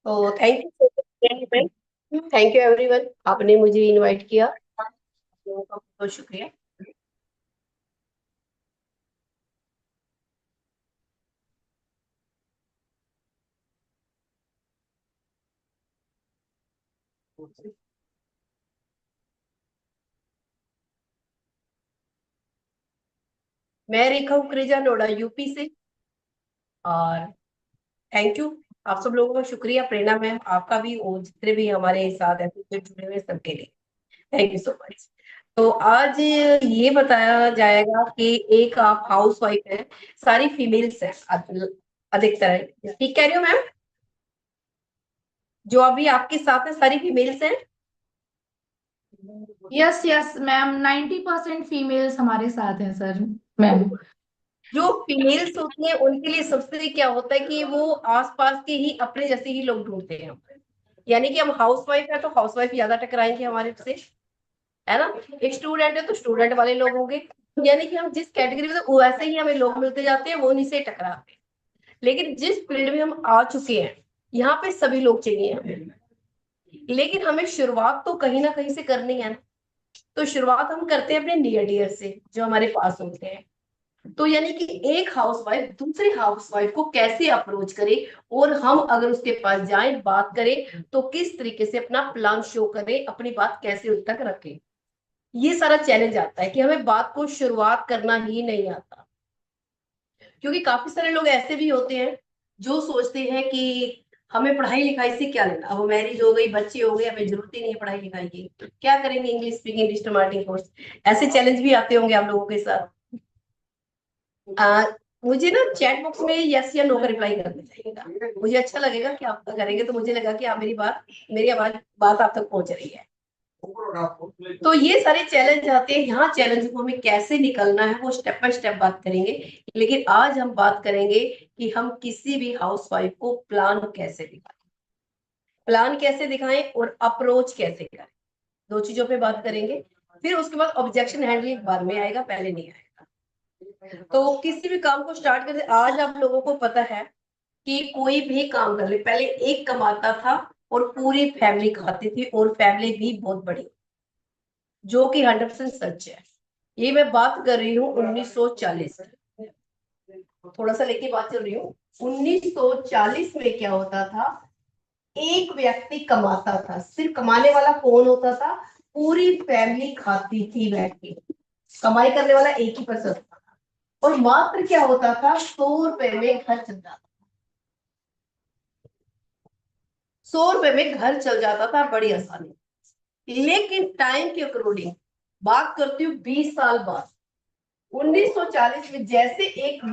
तो thank you so much, thank you everyone, आपने मुझे इनवाइट किया। आप लोगों का बहुत शुक्रिया। मैं रेखा कुकरेजा, नोएडा यूपी से। और थैंक यू, आप सब लोगों का शुक्रिया, प्रेरणा मैम आपका भी, और जितने भी हमारे साथ एसोसिएट जुड़े हुए सबके लिए थैंक यू सो मच। तो आज ये बताया जाएगा कि एक आप हाउस वाइफ है, सारी फीमेल्स है, अधिकतर है, ठीक कह रही हो मैम? जो अभी आपके साथ है सारी फीमेल्स हैं। यस यस मैम, 90% फीमेल्स हमारे साथ हैं सर। मैम, जो फीमेल्स होती हैं उनके लिए सबसे क्या होता है कि वो आसपास के ही अपने जैसे ही लोग ढूंढते हैं। यानी कि हम हाउस वाइफ है तो हाउस वाइफ ज्यादा टकराएंगे हमारे से, है ना? एक स्टूडेंट है तो स्टूडेंट वाले लोग होंगे। यानी कि हम जिस कैटेगरी में, तो वैसे ही हमें लोग मिलते जाते हैं, वो उन्हीं से टकराते हैं। लेकिन जिस फील्ड में हम आ चुके हैं, यहाँ पे सभी लोग चाहिए हमें। लेकिन हमें शुरुआत तो कहीं ना कहीं से करनी है ना। तो शुरुआत हम करते हैं अपने नियर डियर से, जो हमारे पास होते हैं। तो यानी कि एक हाउसवाइफ दूसरी हाउसवाइफ को कैसे अप्रोच करे, और हम अगर उसके पास जाएं बात करें तो किस तरीके से अपना प्लान शो करें, अपनी बात कैसे उन तक रखें। ये सारा चैलेंज आता है कि हमें बात को शुरुआत करना ही नहीं आता। क्योंकि काफी सारे लोग ऐसे भी होते हैं जो सोचते हैं कि हमें पढ़ाई लिखाई से क्या लेना, अब मैरिज हो गई, बच्चे हो गए, हमें जरूरत ही नहीं है पढ़ाई लिखाई की, क्या करेंगे इंग्लिश स्पीकिंग डिजिटल कोर्स। ऐसे चैलेंज भी आते होंगे आप लोगों के साथ। आ, मुझे ना चैट बॉक्स में यस या नो का रिप्लाई करना चाहिएगा, मुझे अच्छा लगेगा कि आप करेंगे, तो मुझे लगा कि आप मेरी आवाज बात आप तक पहुंच रही है। तो ये सारे चैलेंज आते हैं, यहाँ चैलेंज को हमें कैसे निकलना है वो स्टेप बाय स्टेप बात करेंगे। लेकिन आज हम बात करेंगे कि हम किसी भी हाउस वाइफ को प्लान कैसे दिखाएं और अप्रोच कैसे करें। दो चीजों पे बात करेंगे। फिर उसके बाद ऑब्जेक्शन हैंडलिंग बाद में आएगा, पहले नहीं आएगा। तो किसी भी काम को स्टार्ट करते, आज आप लोगों को पता है कि कोई भी काम कर ले, पहले एक कमाता था और पूरी फैमिली खाती थी, और फैमिली भी बहुत बड़ी, जो कि 100% सच है। ये मैं बात कर रही हूँ 1940, थोड़ा सा लेके बात चल रही हूँ। 1940 में क्या होता था, एक व्यक्ति कमाता था, सिर्फ कमाने वाला कौन होता था? पूरी फैमिली खाती थी बैठ के। कमाई करने वाला एक ही पर्सन था, और मात्र क्या होता था, 100 रुपए में घर चल जाता। 100 रुपए में घर चल जाता था बड़ी आसानी। लेकिन टाइम के अकॉर्डिंग बात करती हूँ 20 साल बाद, 1940 में जैसे एक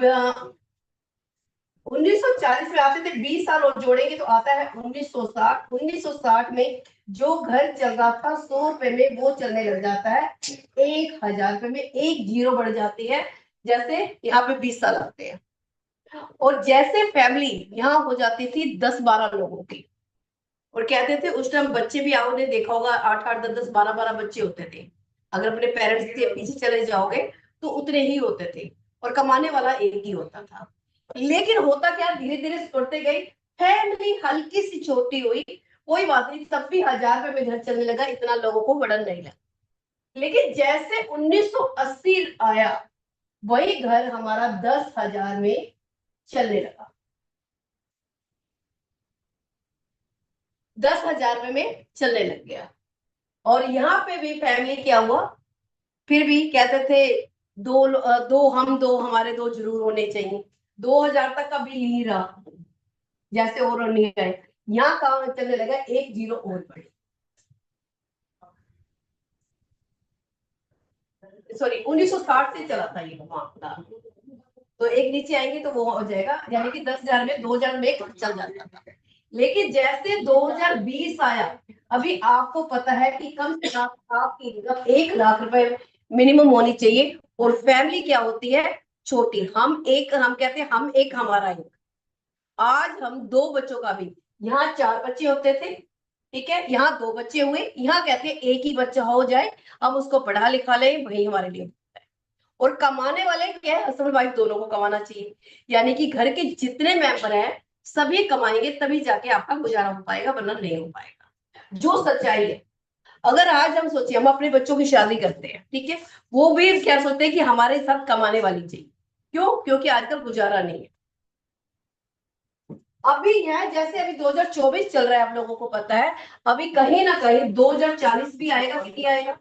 1940 में आते थे, 20 साल और जोड़ेंगे तो आता है 1960। 1960 में जो घर चल रहा था 100 रुपए में, वो चलने लग जाता है 1000 रुपए में, एक जीरो बढ़ जाती है। जैसे यहाँ पे 20 साल आते हैं, और जैसे फैमिली यहाँ हो जाती थी 10-12 लोगों की। और कहते थे उस टाइम बच्चे भी, आपने देखा होगा, 8-8 10-10 12-12 बच्चे होते थे। अगर अपने पेरेंट्स के पीछे चले जाओगे तो उतने ही होते थे, और कमाने वाला एक ही होता था। लेकिन होता क्या, धीरे धीरे बढ़ते गई, फैमिली हल्की सी छोटी हुई, कोई बात नहीं, तब भी 1000 रुपए में घर चलने लगा, इतना लोगों को बर्डन नहीं लगा। लेकिन जैसे 1980 आया, वही घर हमारा 10,000 में चलने लगा। 10,000 रुपए में चलने लग गया। और यहाँ पे भी फैमिली क्या हुआ, फिर भी कहते थे दो हमारे दो जरूर होने चाहिए। 2000 तक का बिल ही रहा, जैसे और नहीं आए। यहाँ काम चलने लगा, एक जीरो और बढ़े, सॉरी 1960 से चला था ये मामला। तो एक नीचे आएंगे तो वो हो जाएगा, यानी कि 10,000 में 2000 में एक चल जाता था। लेकिन जैसे 2020 आया, अभी आपको पता है कि कम से कम आपकी इनकम 1 लाख रुपए मिनिमम होनी चाहिए। और फैमिली क्या होती है, छोटी। हम कहते हैं हम एक, हमारा एक। आज हम दो बच्चों का भी, यहाँ 4 बच्चे होते थे, ठीक है, यहाँ 2 बच्चे हुए, यहाँ कहते हैं एक ही बच्चा हो जाए, हम उसको पढ़ा लिखा लें, वही हमारे लिए। और कमाने वाले क्या है, हस्बैंड वाइफ दोनों को कमाना चाहिए। यानी कि घर के जितने मेंबर हैं सभी कमाएंगे तभी जाके आपका गुजारा हो पाएगा, वरना नहीं हो पाएगा। जो सच्चाई है। अगर आज हम सोचिए, हम अपने बच्चों की शादी करते हैं, ठीक है, वो भी क्या सोचते हैं कि हमारे साथ कमाने वाली चाहिए। क्यों? क्योंकि आजकल गुजारा नहीं है। अभी है जैसे अभी 2024 चल रहा है, आप लोगों को पता है, अभी कहीं ना कहीं 2040 भी आएगा कि नहीं आएगा।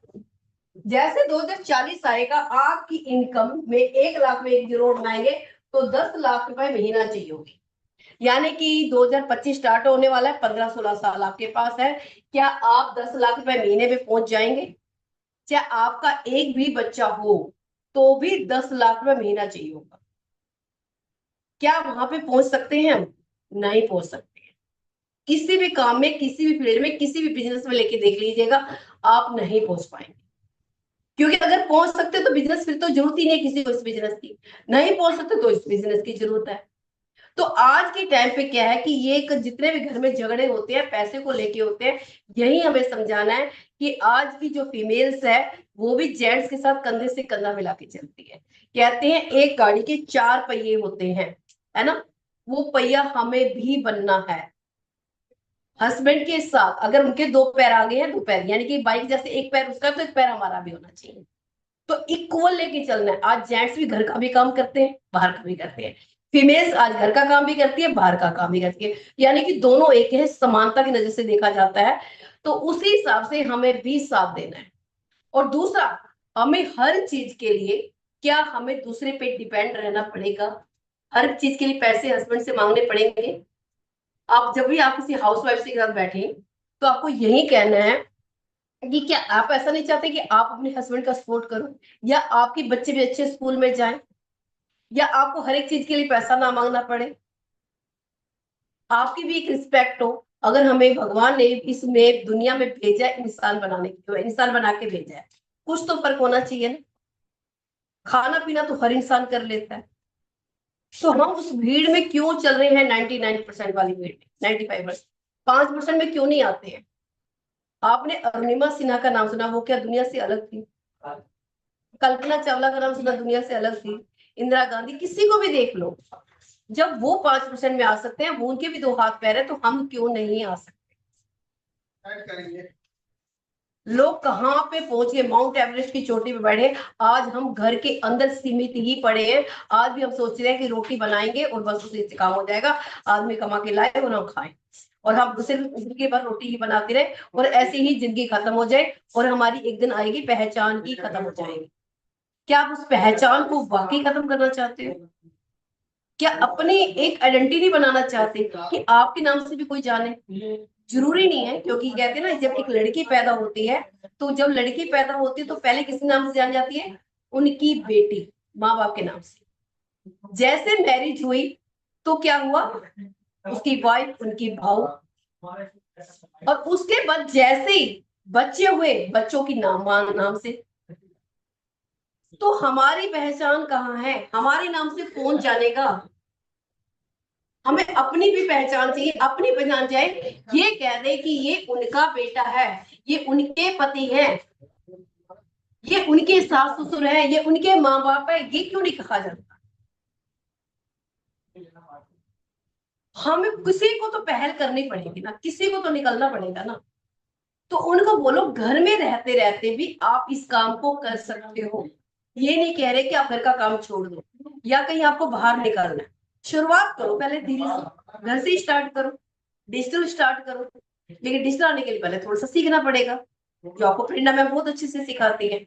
जैसे 2040 आएगा, आपकी इनकम में 1 लाख में 1 करोड़ बनाएंगे तो 10 लाख रुपए महीना चाहिए होगी। यानी कि 2025 स्टार्ट होने वाला है, 15-16 साल आपके पास है। क्या आप 10 लाख रुपए महीने में पहुंच जाएंगे? चाहे आपका एक भी बच्चा हो तो भी 10 लाख रुपए महीना चाहिए होगा। क्या वहां पे पहुंच सकते हैं हम? नहीं पहुंच सकते हैं। किसी भी काम में, किसी भी फील्ड में, किसी भी बिजनेस में लेके देख लीजिएगा, आप नहीं पहुंच पाएंगे। क्योंकि अगर पहुंच सकते तो बिजनेस, फिर तो जरूरत ही नहीं किसी को इस बिजनेस की। नहीं पहुंच सकते तो इस बिजनेस की जरूरत है। तो आज के टाइम पे क्या है कि ये जितने भी घर में झगड़े होते हैं पैसे को लेके होते हैं, यही हमें समझाना है कि आज की जो फीमेल्स है वो भी जेंट्स के साथ कंधे से कंधा मिला के चलती है। कहते हैं एक गाड़ी के 4 पहिए होते हैं, है ना, वो पहिया हमें भी बनना है। हस्बैंड के साथ अगर उनके 2 पैर आगे हैं, 2 पैर, यानी कि बाइक जैसे एक पैर उसका तो एक पैर हमारा भी होना चाहिए। तो इक्वल लेके चलना है। आज जेंट्स भी घर का भी काम करते हैं, बाहर का भी करते हैं। फीमेल्स आज घर का काम भी करती है, बाहर का काम भी करती है। यानी कि दोनों एक है, समानता की नजर से देखा जाता है। तो उसी हिसाब से हमें भी साथ देना है। और दूसरा, हमें हर चीज के लिए, क्या हमें दूसरे पे डिपेंड रहना पड़ेगा? हर चीज के लिए पैसे हस्बैंड से मांगने पड़ेंगे? आप जब भी आप किसी हाउस वाइफ के साथ बैठे तो आपको यही कहना है कि क्या आप ऐसा नहीं चाहते कि आप अपने हस्बैंड का सपोर्ट करो, या आपके बच्चे भी अच्छे स्कूल में जाएं, या आपको हर एक चीज के लिए पैसा ना मांगना पड़े, आपकी भी एक रिस्पेक्ट हो। अगर हमें भगवान ने इसमें दुनिया में भेजा है इंसान बनाने के लिए, इंसान बना के भेजा है, कुछ तो फर्क होना चाहिए ना। खाना पीना तो हर इंसान कर लेता है। तो हम उस भीड़ में क्यों चल रहे हैं? 99% वाली भीड़ में, 95%, 5% में क्यों नहीं आते हैं? आपने अरुणिमा सिन्हा का नाम सुना? वो क्या दुनिया से अलग थी? कल्पना चावला का नाम सुना? दुनिया से अलग थी। इंदिरा गांधी, किसी को भी देख लो। जब वो 5% में आ सकते हैं, वो उनके भी 2 हाथ पैर है, तो हम क्यों नहीं आ सकते? लोग कहाँ पे पहुंच गए, माउंट एवरेस्ट की चोटी पे बैठे। आज हम घर के अंदर सीमित ही पड़े हैं। आज भी हम सोच रहे हैं कि रोटी बनाएंगे और बस उसी से काम हो जाएगा। आदमी कमा के लाए और हम खाएं, और हम सिर्फ जिंदगी भर रोटी ही बनाते रहे, और ऐसे ही जिंदगी खत्म हो जाए, और हमारी एक दिन आएगी पहचान ही खत्म हो जाएगी। क्या आप उस पहचान को वाकई खत्म करना चाहते हो? क्या अपनी एक आइडेंटिटी बनाना चाहते हैं कि आपके नाम से भी कोई जाने? जरूरी नहीं है, क्योंकि कहते हैं ना, जब एक लड़की पैदा होती है, तो जब लड़की पैदा होती है तो पहले किस नाम से जानी जाती है? उनकी बेटी, माँ बाप के नाम से। जैसे मैरिज हुई तो क्या हुआ? उसकी वाइफ, उनकी भाव। और उसके बाद जैसे ही बच्चे हुए, बच्चों की नाम से। तो हमारी पहचान कहाँ है? हमारे नाम से कौन जानेगा? हमें अपनी भी पहचान चाहिए। अपनी पहचान चाहिए, ये कह दे कि ये उनका बेटा है, ये उनके पति हैं, ये उनके सास ससुर है, ये उनके माँ बाप है, ये क्यों नहीं कहा जाता? हमें किसी को तो पहल करनी पड़ेगी ना, किसी को तो निकलना पड़ेगा ना। तो उनको बोलो घर में रहते रहते भी आप इस काम को कर सकते हो। ये नहीं कह रहे कि आप घर का काम छोड़ दो या कहीं आपको बाहर निकालना है। शुरुआत करो पहले धीरे से, घर से स्टार्ट करो, डिजिटल स्टार्ट करो। लेकिन डिजिटल आने के लिए पहले थोड़ा सा सीखना पड़ेगा, जो आपको प्रेरणा में बहुत अच्छे से सिखाती है।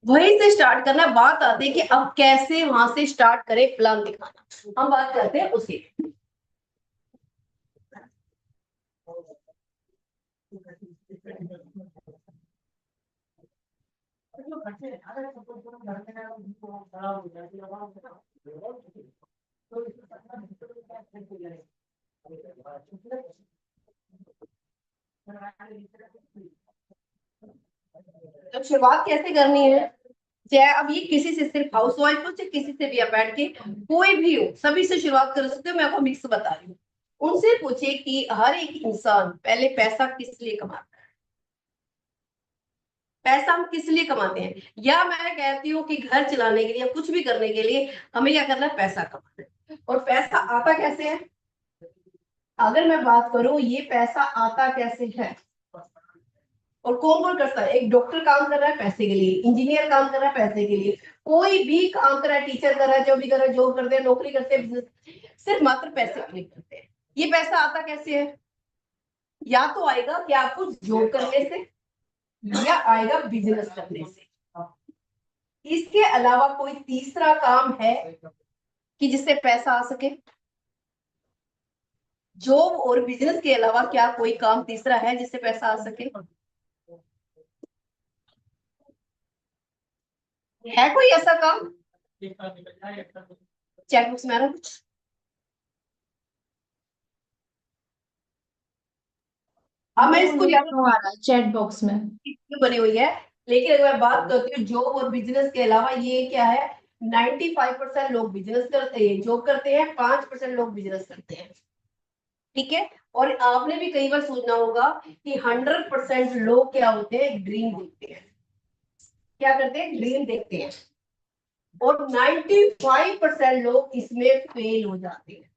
वहीं से स्टार्ट करना। बात आती है कि अब कैसे वहां से स्टार्ट करें, प्लान दिखाना, हम बात करते हैं उसी। तो शुरुआत कैसे करनी है? चाहे अब ये किसी से, सिर्फ हाउस वाइफ हो चाहे किसी से भी आप बैठ के, कोई भी हो, सभी से शुरुआत कर सकते हो। मैं आपको मिक्स बता रही हूँ। उनसे पूछे कि हर एक इंसान पहले पैसा किस लिए कमाता है? पैसा हम किस लिए कमाते हैं? या मैं कहती हूँ कि घर चलाने के लिए, कुछ भी करने के लिए हमें क्या करना है? पैसा कमाना है। और पैसा आता कैसे है? अगर मैं बात करूं ये पैसा आता कैसे है और कौन कौन करता है, एक डॉक्टर काम कर रहा है पैसे के लिए, इंजीनियर काम कर रहा है पैसे के लिए, कोई भी काम कर रहा है, टीचर कर रहा है, जो भी कर रहा है, जॉब करते हैं, नौकरी करते हैं, बिजनेस, सिर्फ मात्र पैसे के लिए करते हैं। ये पैसा आता कैसे है? या तो आएगा कि आपको जॉब करने से, या आएगा बिजनेस करने से। इसके अलावा कोई तीसरा काम है कि जिससे पैसा आ सके? जॉब और बिजनेस के अलावा क्या कोई काम तीसरा है जिससे पैसा आ सके? है कोई ऐसा काम? चैट बॉक्स में आ रहा कुछ? अब मैं इसको आ रहा है चैट बॉक्स में। बनी हुई है, लेकिन अगर मैं बात करती हूँ जॉब और बिजनेस के अलावा, ये क्या है, 95% लोग बिजनेस करते हैं, जॉब करते हैं, 5% लोग बिजनेस करते हैं। ठीक है। और आपने भी कई बार सोचना होगा कि 100% लोग क्या होते हैं, ड्रीम देखते हैं। क्या करते हैं? ड्रीम देखते हैं। और 95% लोग इसमें फेल हो जाते हैं।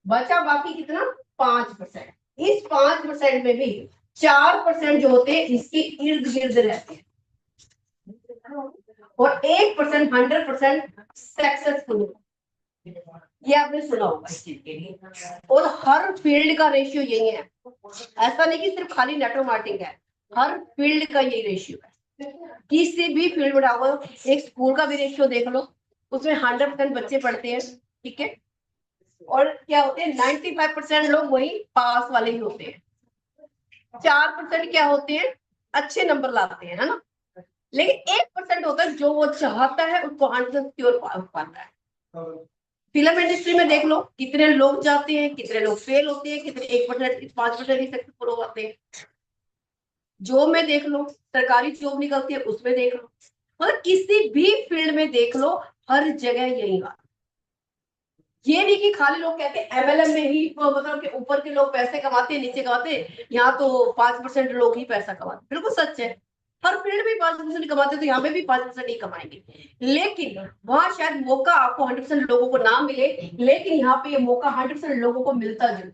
बचा बाकी कितना? 5%। इस 5% में भी 4% जो होते हैं इसके इर्द गिर्द रहते हैं, और 1% 100% सक्सेसफुल। ये आपने सुना होगा इस चीज के लिए। और हर फील्ड का रेशियो यही है, ऐसा नहीं कि सिर्फ खाली नेटवर्क मार्केटिंग है, हर फील्ड का यही रेशियो है। किसी भी फील्ड में डालो, एक स्कूल का भी रेशियो देख लो, उसमें 100% बच्चे पढ़ते हैं। ठीक है। और क्या होते हैं, 95% लोग वही पास वाले ही होते हैं, 4% क्या होते हैं, अच्छे नंबर लाते हैं, है ना। लेकिन 1% होता है जो वो चाहता है उसको 100% क्योर पाता है। फिल्म इंडस्ट्री में देख लो, कितने लोग जाते हैं, कितने लोग फेल होते हैं, कितने 1% 5% ही सक्सेसफुल हो जाते हैं। जॉब में देख लो, सरकारी जॉब निकलती है उसमें देख लो, मतलब किसी भी फील्ड में देख लो, हर जगह यही बात। ये नहीं कि खाली लोग कहते हैं एमएलएम में ही मतलब कि ऊपर के लोग पैसे कमाते हैं, नीचे कमाते हैं, यहाँ तो 5% लोग ही पैसा कमाते। बिल्कुल सच है, हर फील्ड में 5% कमाते तो यहाँ पे भी 5% ही कमाएंगे। लेकिन वहां शायद मौका आपको 100% लोगों को ना मिले, लेकिन यहाँ पे ये मौका 100% लोगों को मिलता जरूर।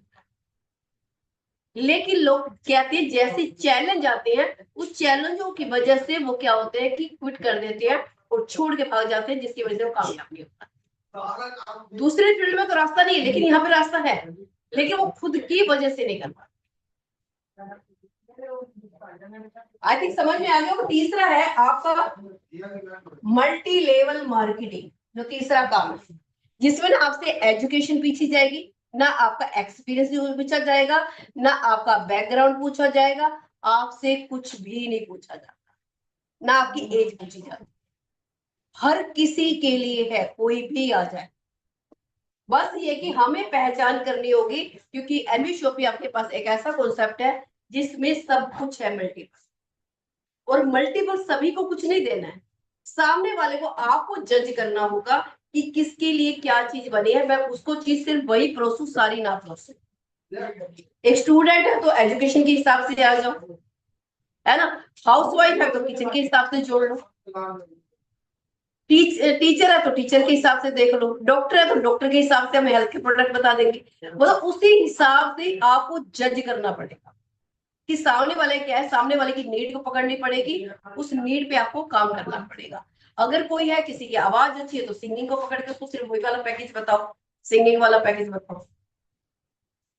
लेकिन लोग कहते हैं जैसे चैलेंज आते हैं, उस चैलेंजों की वजह से वो क्या होते हैं कि क्विट कर देते हैं और छोड़ के भाग जाते हैं, जिसकी वजह से वो कामयाब नहीं होता। दूसरे फील्ड में तो रास्ता नहीं है, लेकिन यहाँ पे रास्ता है, लेकिन वो खुद की वजह से नहीं कर पाते। आई थिंक समझ में आ गया। वो तीसरा है आपका मल्टी लेवल मार्केटिंग, जो तीसरा काम है, जिसमें ना आपसे एजुकेशन पूछी जाएगी, ना आपका एक्सपीरियंस पूछा जाएगा, ना आपका बैकग्राउंड पूछा जाएगा, आपसे कुछ भी नहीं पूछा जाता, ना आपकी एज पूछी जाती, हर किसी के लिए है, कोई भी आ जाए। बस ये कि हमें पहचान करनी होगी, क्योंकि एनवी शॉपी आपके पास एक ऐसा कॉन्सेप्ट है जिसमें सब कुछ है मल्टीपल। और मल्टीपल सभी को कुछ नहीं देना है, सामने वाले को आपको जज करना होगा कि किसके लिए क्या चीज बनी है, मैं उसको चीज सिर्फ वही परोसूं, सारी ना परोसूं। एक स्टूडेंट है तो एजुकेशन के हिसाब से आ जाओ, है ना। हाउस वाइफ है तो किचन के हिसाब से जोड़ लो, टीचर है तो टीचर के हिसाब से देख लो, डॉक्टर है तो डॉक्टर के हिसाब से हमें हेल्थ के प्रोडक्ट बता देंगे। मतलब उसी हिसाब से आपको जज करना पड़ेगा कि सामने वाले क्या है, सामने वाले की नीड को पकड़नी पड़ेगी, उस नीड पे आपको काम करना पड़ेगा। अगर कोई है किसी की आवाज अच्छी है तो सिंगिंग को पकड़ के उसको सिर्फ वही वाला पैकेज बताओ, सिंगिंग वाला पैकेज बताओ।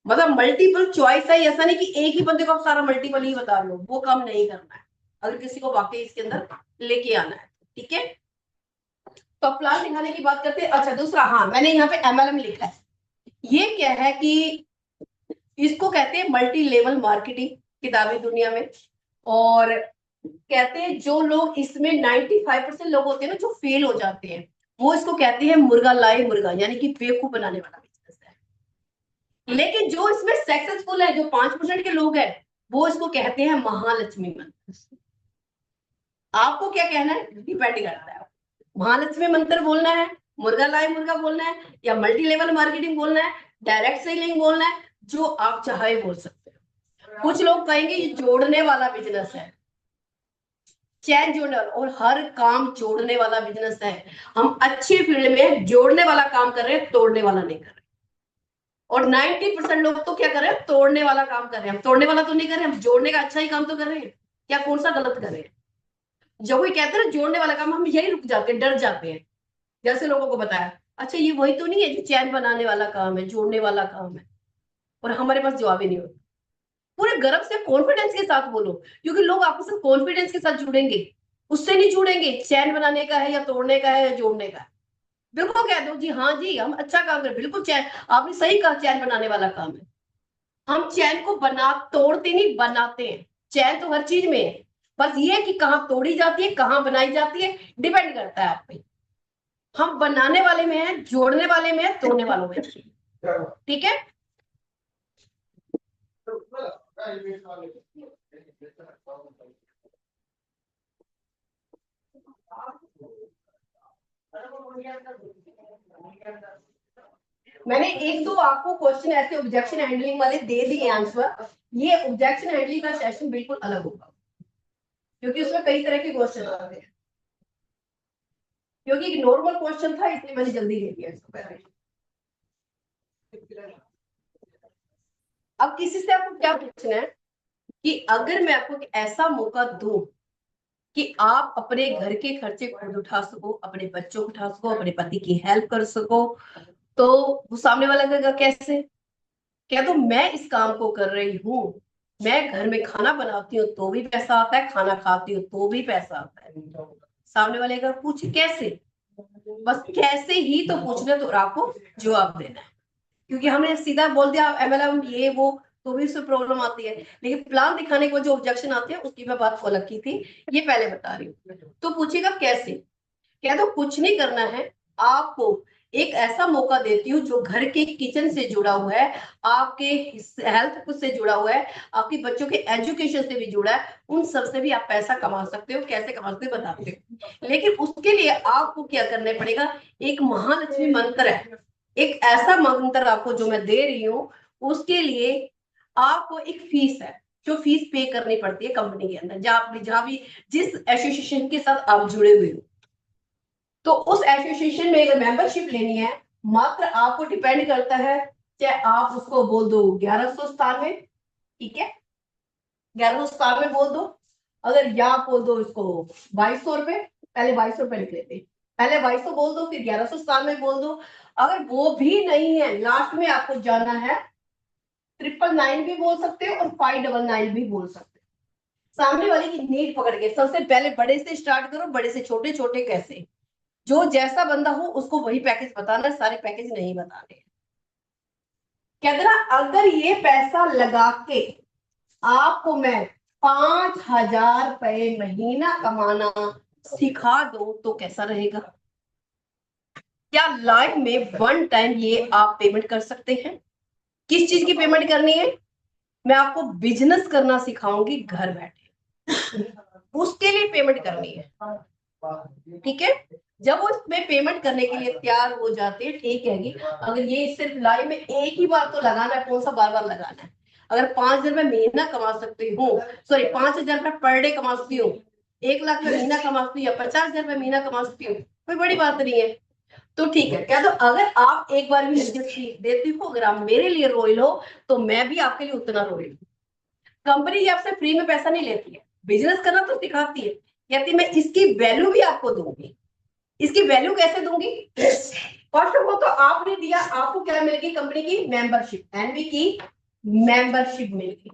मतलब मल्टीपल चॉइस है, ऐसा नहीं कि एक ही बंदे को आप सारा मल्टीपल ही बता लो, वो काम नहीं करना है अगर किसी को वाकई इसके अंदर लेके आना है। ठीक है। तो प्लान दिखाने की बात करते हैं। अच्छा दूसरा, हाँ मैंने यहाँ पे एमएलएम लिखा है, ये क्या है कि इसको कहते हैं मल्टी लेवल मार्केटिंग किताबी दुनिया में। और कहते हैं जो लोग इसमें 95% लोग होते हैं ना जो फेल हो जाते हैं, वो इसको कहते हैं मुर्गा लाए मुर्गा, यानी कि बेवकूफ बनाने वाला बिजनेस है। लेकिन जो इसमें सक्सेसफुल है, जो 5% के लोग हैं, वो इसको कहते हैं महालक्ष्मी मंत्र। आपको क्या कहना है डिपेंड करता है, महालक्ष्मी मंत्र बोलना है, मुर्गा लाए मुर्गा बोलना है, या मल्टी लेवल मार्केटिंग बोलना है, डायरेक्ट सेलिंग बोलना है, जो आप चाहे बोल सकते हो। कुछ लोग कहेंगे ये जोड़ने वाला बिजनेस है, चैन जोड़ने वाला, और हर काम जोड़ने वाला बिजनेस है। हम अच्छी फील्ड में जोड़ने वाला काम कर रहे हैं, तोड़ने वाला नहीं कर रहे। और 90% लोग तो क्या कर रहे हैं, तोड़ने वाला काम कर रहे हैं। हम तोड़ने वाला तो नहीं कर रहे, हम जोड़ने का अच्छा ही काम तो कर रहे हैं। क्या कौन सा गलत कर रहे हैं? जब कोई कहते हैं ना जोड़ने वाला काम, हम यही रुक जाते हैं, डर जाते हैं। जैसे लोगों को बताया, अच्छा ये वही तो नहीं है जो चैन बनाने वाला काम है, जोड़ने वाला काम है? और हमारे पास जवाब ही नहीं होता। पूरे गर्व से कॉन्फिडेंस के साथ बोलो, क्योंकि लोग आपस में कॉन्फिडेंस के साथ जुड़ेंगे, उससे नहीं जुड़ेंगे चैन बनाने का है या तोड़ने का है या जोड़ने का है। बिल्कुल कह दो जी, हाँ जी हम अच्छा काम कर, बिल्कुल चैन, आपने सही कहा, चैन बनाने वाला काम है। हम चैन को बना, तोड़ते नहीं बनाते हैं। चैन तो हर चीज में है, बस ये है कि कहाँ तोड़ी जाती है, कहाँ बनाई जाती है, डिपेंड करता है आप पे। हम बनाने वाले में है, जोड़ने वाले में है, तोड़ने वालों में है। ठीक है। मैंने एक दो आपको क्वेश्चन ऐसे ऑब्जेक्शन हैंडलिंग वाले दे दिए आंसर। ये ऑब्जेक्शन हैंडलिंग का सेशन बिल्कुल अलग होगा, क्योंकि उसमें कई तरह के क्वेश्चन आते हैं। क्योंकि एक नॉर्मल क्वेश्चन था, इसलिए मैंने जल्दी दे दिया इसको पहले। अब किसी से आपको क्या पूछना है कि अगर मैं आपको एक ऐसा मौका दूं कि आप अपने घर के खर्चे खुद उठा सको, अपने बच्चों को उठा सको, अपने पति की हेल्प कर सको, तो वो सामने वाला कहेगा कैसे? क्या तो मैं इस काम को कर रही हूँ, मैं घर में खाना बनाती हूँ तो भी पैसा आता है, खाना खाती हूँ तो भी पैसा आता है। सामने वाले का पूछ कैसे, बस कैसे ही तो पूछना, तो आपको जवाब देना है। क्योंकि हमने सीधा बोल दिया एमएलएम ये वो, तो भी उससे प्रॉब्लम आती है। लेकिन प्लान दिखाने को जो ऑब्जेक्शन आते हैं उसकी मैं बात को अलग की थी, ये पहले बता रही हूँ। तो पूछेगा कैसे, क्या तो कुछ नहीं करना है, आपको एक ऐसा मौका देती हूँ जो घर के किचन से जुड़ा हुआ है, आपके हेल्थ से जुड़ा हुआ है, आपके बच्चों के एजुकेशन से भी जुड़ा है, उन सब से भी आप पैसा कमा सकते हो। कैसे कमा सकते हो बताते हो, लेकिन उसके लिए आपको क्या करना पड़ेगा, एक महालक्ष्मी मंत्र है, एक ऐसा मंत्र आपको जो मैं दे रही हूँ, उसके लिए आपको एक फीस है जो फीस पे करनी पड़ती है कंपनी के अंदर, जहां भी जिस एसोसिएशन के साथ आप जुड़े हुए हो। तो उस एसोसिएशन में अगर मेंबरशिप लेनी है, मात्र आपको डिपेंड करता है, चाहे आप उसको बोल दो 1197, ठीक है, 1197 बोल दो। अगर या आप बोल दो इसको 2200 रुपए, पहले 2200 रुपए लिख लेते, पहले 2200 बोल दो, फिर 1197 बोल दो। अगर वो भी नहीं है, लास्ट में आपको जाना है 999 भी बोल सकते हो और 599 भी बोल सकते हो। सामने वाले की नीड पकड़ के सबसे पहले बड़े से स्टार्ट करो, बड़े से छोटे, छोटे कैसे, जो जैसा बंदा हो उसको वही पैकेज बताना, सारे पैकेज नहीं बताने। कहते ना, अगर ये पैसा लगा के आपको मैं 5,000 रुपए महीना कमाना सिखा दो तो कैसा रहेगा? क्या लाइफ में वन टाइम ये आप पेमेंट कर सकते हैं? किस चीज की पेमेंट करनी है? मैं आपको बिजनेस करना सिखाऊंगी घर बैठे, उसके लिए पेमेंट करनी है। ठीक है, जब वो इसमें पेमेंट करने के लिए तैयार हो जाते हैं, ठीक है, अगर ये सिर्फ लाइफ में एक ही बार तो लगाना है, कौन सा बार बार लगाना है? अगर 5,000 रुपए महीना कमा सकती हूँ, सॉरी 5,000 रुपए पर डे कमा सकती हूँ, 1 लाख रुपए महीना कमा सकती हूँ, या 50,000 रुपए महीना कमा सकती हूँ, कोई बड़ी बात नहीं है। तो ठीक है, क्या तो अगर आप एक बार भी सीख देती हो, अगर आप मेरे लिए रोयल हो, तो मैं भी आपके लिए उतना रोयल हूँ। कंपनी ये आपसे फ्री में पैसा नहीं लेती है, बिजनेस करना तो सिखाती है, कहती है मैं इसकी वैल्यू भी आपको दूंगी। इसकी वैल्यू कैसे दूंगी? फर्स्ट ऑफ ऑल तो आपने दिया, आपको क्या मिलेगी? कंपनी की मेंबरशिप, एनबी की मेंबरशिप मिलेगी।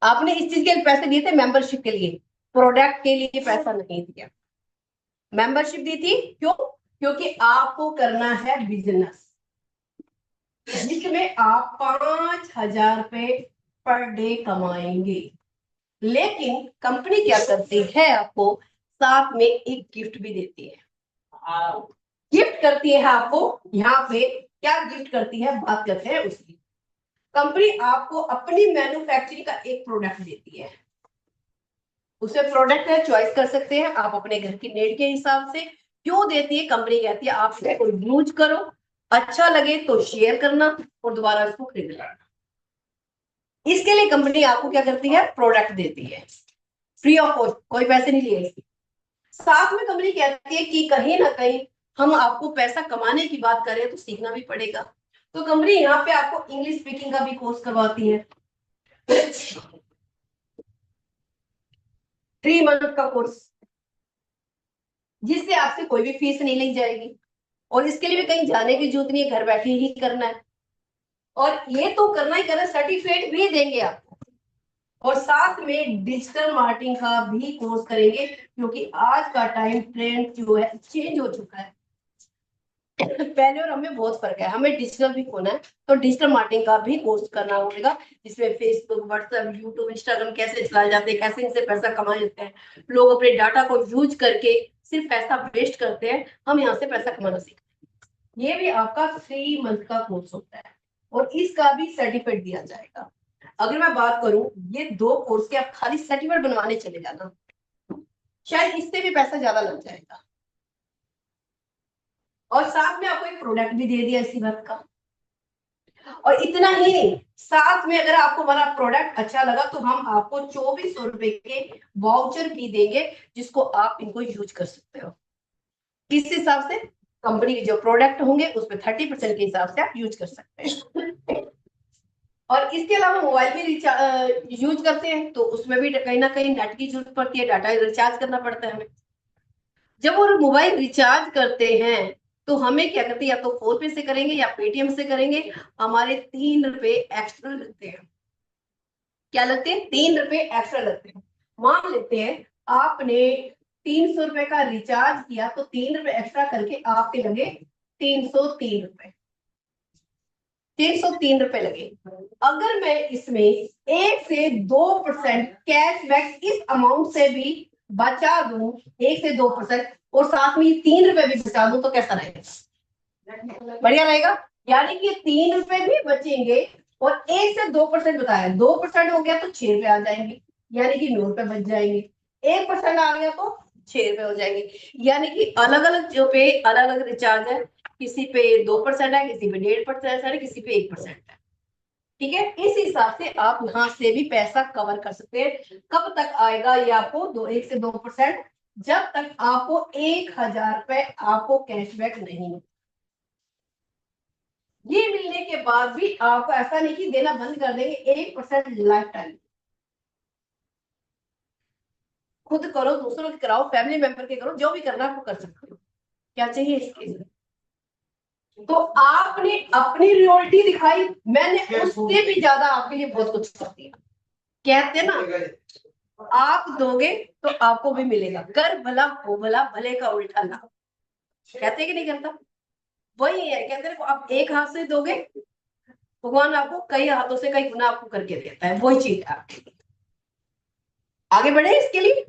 आपने इस चीज के लिए पैसे दिए थे, मेंबरशिप के लिए, प्रोडक्ट के लिए पैसा नहीं दिया। मेंबरशिप दी थी क्यों? क्योंकि आपको करना है बिजनेस जिसमें आप 5,000 रुपए पर डे कमाएंगे। लेकिन कंपनी क्या करती है, आपको साथ में एक गिफ्ट भी देती है। गिफ्ट करती है आपको, यहाँ पे क्या गिफ्ट करती है बात करते हैं उसकी। कंपनी आपको अपनी मैन्युफैक्चरिंग का एक प्रोडक्ट देती है, उसे प्रोडक्ट है चॉइस कर सकते हैं आप अपने घर की नीड के हिसाब से। क्यों देती है? कंपनी कहती है आप इसको यूज करो, अच्छा लगे तो शेयर करना और दोबारा इसको खरीद लेना। इसके लिए कंपनी आपको क्या करती है? प्रोडक्ट देती है फ्री ऑफ कॉस्ट, कोई पैसे नहीं लिए। साथ में कंपनी कहती है कि कहीं ना कहीं हम आपको पैसा कमाने की बात करें तो सीखना भी पड़ेगा। तो कंपनी यहाँ पे आपको इंग्लिश स्पीकिंग का भी कोर्स करवाती है, 3 मंथ का कोर्स, जिससे आपसे कोई भी फीस नहीं ली जाएगी, और इसके लिए भी कहीं जाने की जरूरत नहीं है, घर बैठे ही करना है। और ये तो करना ही करना, सर्टिफिकेट भी देंगे आपको, और साथ में डिजिटल मार्केटिंग का भी कोर्स करेंगे, क्योंकि आज का टाइम ट्रेंड जो है चेंज हो चुका है। पहले और हमें बहुत फर्क है, हमें डिजिटल भी होना है, तो डिजिटल मार्केटिंग का भी कोर्स करना होगा, जिसमें फेसबुक, व्हाट्सएप, यूट्यूब, इंस्टाग्राम कैसे चलाए जाते हैं, कैसे इनसे पैसा कमाए जाते हैं, लोग अपने डाटा को यूज करके सिर्फ पैसा वेस्ट करते हैं, हम यहाँ से पैसा कमाना सीखते हैं। ये भी आपका 3 मंथ का कोर्स होता है, और इसका भी सर्टिफिकेट दिया जाएगा। अगर मैं बात करूं, ये 2 कोर्स के आप खाली सर्टिफिकेट बनवाने चले जाना, शायद इससे भी पैसा ज्यादा लग जाएगा, और साथ में आपको एक प्रोडक्ट भी दे दिया इसी बात का। और इतना ही नहीं, साथ में अगर आपको हमारा प्रोडक्ट अच्छा लगा तो हम आपको 2400 रुपए के वाउचर भी देंगे, जिसको आप इनको यूज कर सकते हो। किस हिसाब से? कंपनी के जो प्रोडक्ट होंगे उसमें 30% के हिसाब से आप यूज कर सकते हैं। और इसके अलावा मोबाइल भी यूज करते हैं, तो उसमें भी कहीं ना कहीं नेट की जरूरत पड़ती है, डाटा रिचार्ज करना पड़ता है हमें। जब वो मोबाइल रिचार्ज करते हैं तो हमें क्या करते हैं, या तो फोन पे से करेंगे या पेटीएम से करेंगे, हमारे 3 रुपए एक्स्ट्रा लगते हैं। क्या लगते हैं? 3 रुपए एक्स्ट्रा लगते हैं। मान लेते हैं आपने 300 रुपए का रिचार्ज किया, तो 3 रुपए एक्स्ट्रा करके आपके लगे 303 रुपए, 303 रुपए लगे। अगर मैं इसमें 1 से 2% कैशबैक इस अमाउंट से भी बचा दूं, 1 से 2%, और साथ में 3 रुपए भी बचा दूं, तो कैसा रहेगा? बढ़िया रहेगा। यानी कि 3 रुपए भी बचेंगे, और 1 से 2% बताया, 2% हो गया तो 6 रुपए आ जाएंगे, यानी कि 9 रुपए बच जाएंगे। 1% आ गया तो 6 रुपए हो जाएंगे। यानी कि अलग अलग जो पे अलग अलग रिचार्ज है, किसी पे 2% है, किसी पे 1.5% है, किसी पे 1% है। ठीक है, इस हिसाब से आप यहाँ से भी पैसा कवर कर सकते हैं। कब तक आएगा ये आपको? 1 से 2%, जब तक आपको 1,000 रुपए आपको कैशबैक नहीं मिले। ये मिलने के बाद भी आपको ऐसा नहीं कि देना बंद कर देंगे, 1% लाइफ टाइम। खुद करो, दूसरों के कराओ, फैमिली मेंबर के करो, जो भी करना आपको कर सकते हो। क्या चाहिए इसके लिए? तो आपने अपनी रियलिटी दिखाई, मैंने उससे भी ज्यादा आपके लिए बहुत कुछ कर दिया। कहते ना, आप दोगे तो आपको भी मिलेगा, कर भला हो भला, भले का उल्टा लाभ। कहते कि नहीं करता? वही है, कहते हैं आप एक हाथ से दोगे, भगवान आपको कई हाथों से कई गुना आपको करके देता है, वही चीज है आपके लिए। आगे बढ़े इसके लिए,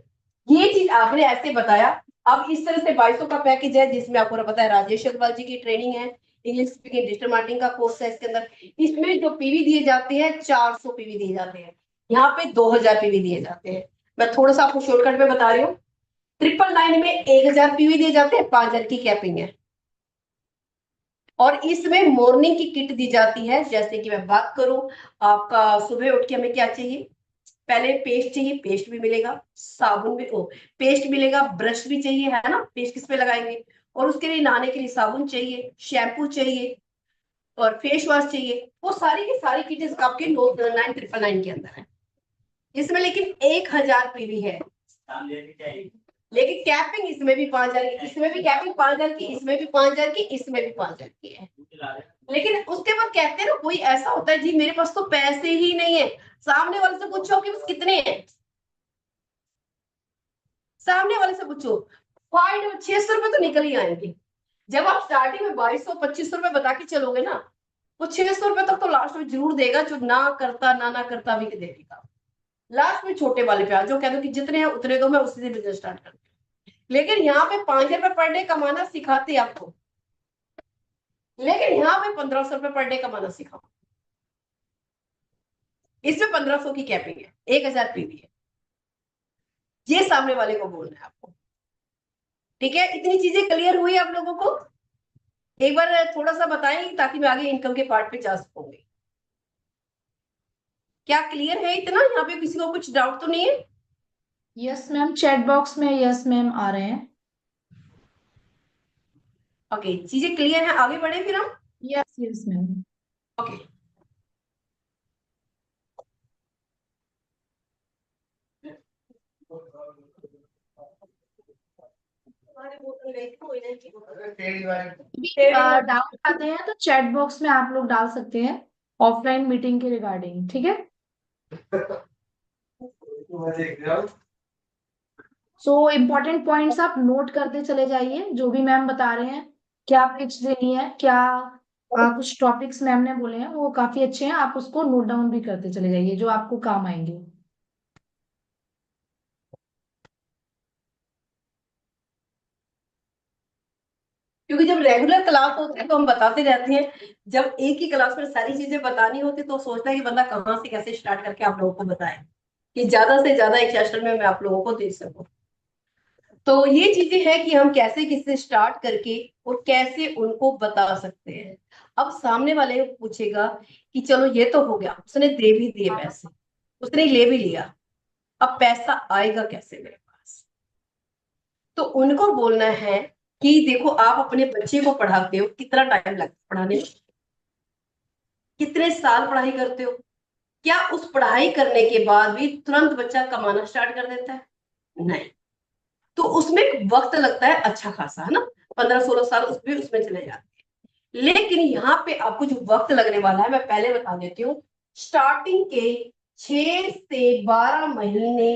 ये चीज आपने ऐसे बताया। अब इस तरह से 2200 का पैकेज है, जिसमें आपको पता है राजेश अग्रवाल जी की ट्रेनिंग है, इंग्लिश स्पीकिंग डिजिटल मार्केटिंग का कोर्स है इसके अंदर। इसमें जो पीवी दिए जाते हैं, 400 पीवी दिए जाते हैं, यहाँ पे 2000 पीवी दिए जाते हैं। मैं थोड़ा सा आपको शॉर्टकट में बता रही हूँ। 999 में 1000 पीवी दिए जाते हैं, 5000 की कैपिंग है। और इसमें मॉर्निंग की किट दी जाती है। जैसे कि मैं बात करूं, आपका सुबह उठ के हमें क्या चाहिए? पहले पेस्ट चाहिए, पेस्ट भी मिलेगा, साबुन भी, ओ पेस्ट मिलेगा, ब्रश भी चाहिए, है ना? पेस्ट किस पे लगाएंगे? और उसके लिए नहाने के लिए साबुन चाहिए, शैम्पू चाहिए, और फेस वॉश चाहिए। वो सारी की सारी किट आपके 9,999 के अंदर है। इसमें लेकिन 1000 पीवी है, लेकिन कैपिंग इसमें भी 5000 की, इसमें भी कैपिंग 5000 की, इसमें भी 5000 की, इसमें भी 5000 की है। लेकिन उसके बाद कहते हैं ना, कोई ऐसा होता है जी मेरे पास तो पैसे ही नहीं है, सामने वाले से पूछो कि बस कितने हैं, सामने वाले से पूछो, 600 रुपए तो निकल ही आएंगे। जब आप स्टार्टिंग में 2200 2500 रुपए बता के चलोगे ना, वो 600 रुपए तक तो लास्ट में जरूर देगा, जो ना करता ना करता भी दे देगा। लास्ट में छोटे वाले पे आ जो कह दो कि जितने हैं उतने दो, मैं उसी से बिजनेस स्टार्ट कर। लेकिन यहाँ पे 5,000 रुपए पर डे कमाना सिखाते आपको, लेकिन यहाँ पे 1500 रुपए पर डे कमाना सिखाओ। इसमें 1500 की कैपिंग है, 1000 पीवी है। ये सामने वाले को बोलना है आपको। ठीक है, इतनी चीजें क्लियर हुई आप लोगों को? एक बार थोड़ा सा बताएं ताकि मैं आगे इनकम के पार्ट पे जा सकूंगी। क्या क्लियर है इतना? यहाँ पे किसी को कुछ डाउट तो नहीं है? यस मैम, चैट बॉक्स में यस मैम आ रहे हैं। ओके, चीजें क्लियर है, आगे बढ़े फिर हम। Yes yes ma'am. Okay, doubt आते हैं तो चैट बॉक्स में आप लोग डाल सकते हैं, ऑफलाइन मीटिंग के रिगार्डिंग, ठीक है। सो इम्पोर्टेंट पॉइंट्स आप नोट करते चले जाइए, जो भी मैम बता रहे हैं, क्या पिच देनी है, क्या कुछ टॉपिक्स मैम ने बोले हैं वो काफी अच्छे हैं, आप उसको नोट डाउन भी करते चले जाइए जो आपको काम आएंगे। क्योंकि जब रेगुलर क्लास होती है तो हम बताते रहते हैं, जब एक ही क्लास में सारी चीजें बतानी होती तो सोचता है कि बंदा कहाँ से कैसे स्टार्ट करके आप लोगों को बताए कि ज्यादा से ज्यादा एक सेशन में मैं आप लोगों को दे सकूं। तो ये चीजें हैं कि हम कैसे किससे स्टार्ट करके और कैसे उनको बता सकते हैं। अब सामने वाले को पूछेगा कि चलो ये तो हो गया, उसने दे भी दिए पैसे, उसने ले भी लिया, अब पैसा आएगा कैसे मेरे पास। तो उनको बोलना है कि देखो, आप अपने बच्चे को पढ़ाते हो, कितना टाइम लगता है पढ़ाने में, कितने साल पढ़ाई करते हो, क्या उस पढ़ाई करने के बाद भी तुरंत बच्चा कमाना स्टार्ट कर देता है? नहीं। तो उसमें वक्त लगता है अच्छा खासा, है ना, 15-16 साल उसमें चले जाते हैं। लेकिन यहाँ पे आपको जो वक्त लगने वाला है मैं पहले बता देती हूँ। स्टार्टिंग के 6 से 12 महीने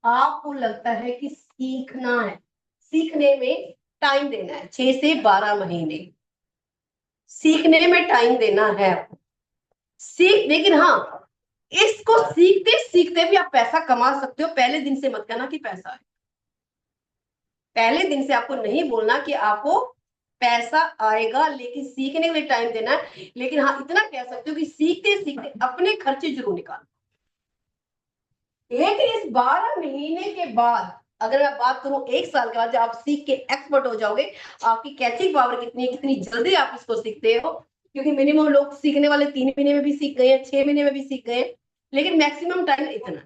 आपको लगता है कि सीखना है, सीखने में टाइम देना है, 6 से 12 महीने सीखने में टाइम देना है। लेकिन हाँ, इसको सीखते सीखते भी आप पैसा कमा सकते हो। पहले दिन से मत कहना कि पैसा है, पहले दिन से आपको नहीं बोलना कि आपको पैसा आएगा, लेकिन सीखने के लिए टाइम देना है। लेकिन हाँ, इतना कह सकते हो कि सीखते सीखते अपने खर्चे जरूर निकालो। लेकिन इस 12 महीने के बाद अगर मैं बात करूं, 1 साल के बाद जब आप सीख के एक्सपर्ट हो जाओगे, आपकी कैचिंग पावर कितनी है, कितनी जल्दी आप इसको सीखते हो। क्योंकि मिनिमम लोग सीखने वाले 3 महीने में भी सीख गए हैं, 6 महीने में भी सीख गए हैं, लेकिन मैक्सिमम टाइम इतना।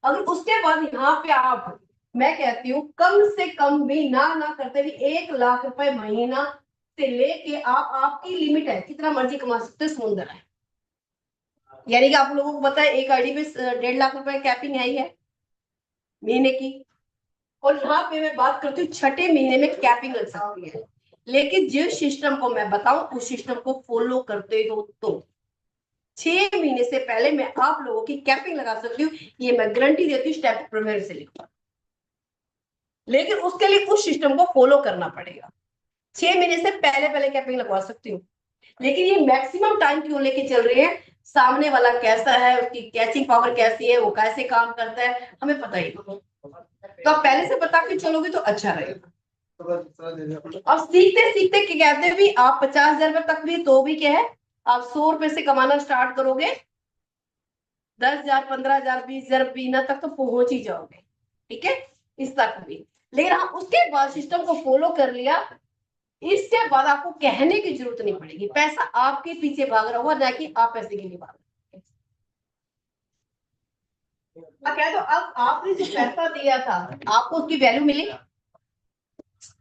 अगर उसके बाद यहाँ पे आप, मैं कहती हूँ कम से कम भी ना करते भी 1 लाख रुपए महीना से लेके आप, आपकी लिमिट है, कितना मर्जी कमा सकते हो, समुंदर है। यानी कि आप लोगों को पता है एक आईडी पे 1.5 लाख रुपए कैपिंग आई है महीने की। और यहाँ पे मैं बात करती हूँ, छठे महीने में कैपिंग लग सकती है। लेकिन जिस सिस्टम को मैं बताऊं उस सिस्टम को फॉलो करते हो तो 6 महीने से पहले मैं आप लोगों की कैपिंग लगा सकती हूँ, ये मैं गारंटी देती हूँ, स्टेप प्रीमियर से लिखकर। लेकिन उसके लिए उस सिस्टम को फॉलो करना पड़ेगा। 6 महीने से पहले पहले कैपिंग लगवा सकती हूँ, लेकिन ये मैक्सिमम टाइम क्यों लेके चल रहे हैं, सामने वाला कैसा है, उसकी कैचिंग पावर कैसी है, वो कैसे काम करता है, हमें पता ही नहीं। तो आप पहले से बता के चलोगे तो अच्छा रहेगा। अब सीखते सीखते क्या कहते हैं भी, आप 50,000 तक भी तो भी क्या है, आप 100 रुपए से कमाना स्टार्ट करोगे, 10,000, 15,000, 20,000 महीना तक तो पहुंच ही जाओगे, ठीक है, इस तक भी। लेकिन हाँ, उसके बाद सिस्टम को फॉलो कर लिया, इसके बाद आपको कहने की जरूरत नहीं पड़ेगी, पैसा आपके पीछे भाग रहा होगा, ना कि आप पैसे के लिए भाग रहे हो। कह दो, अब आपने जो पैसा दिया था आपको उसकी वैल्यू मिली,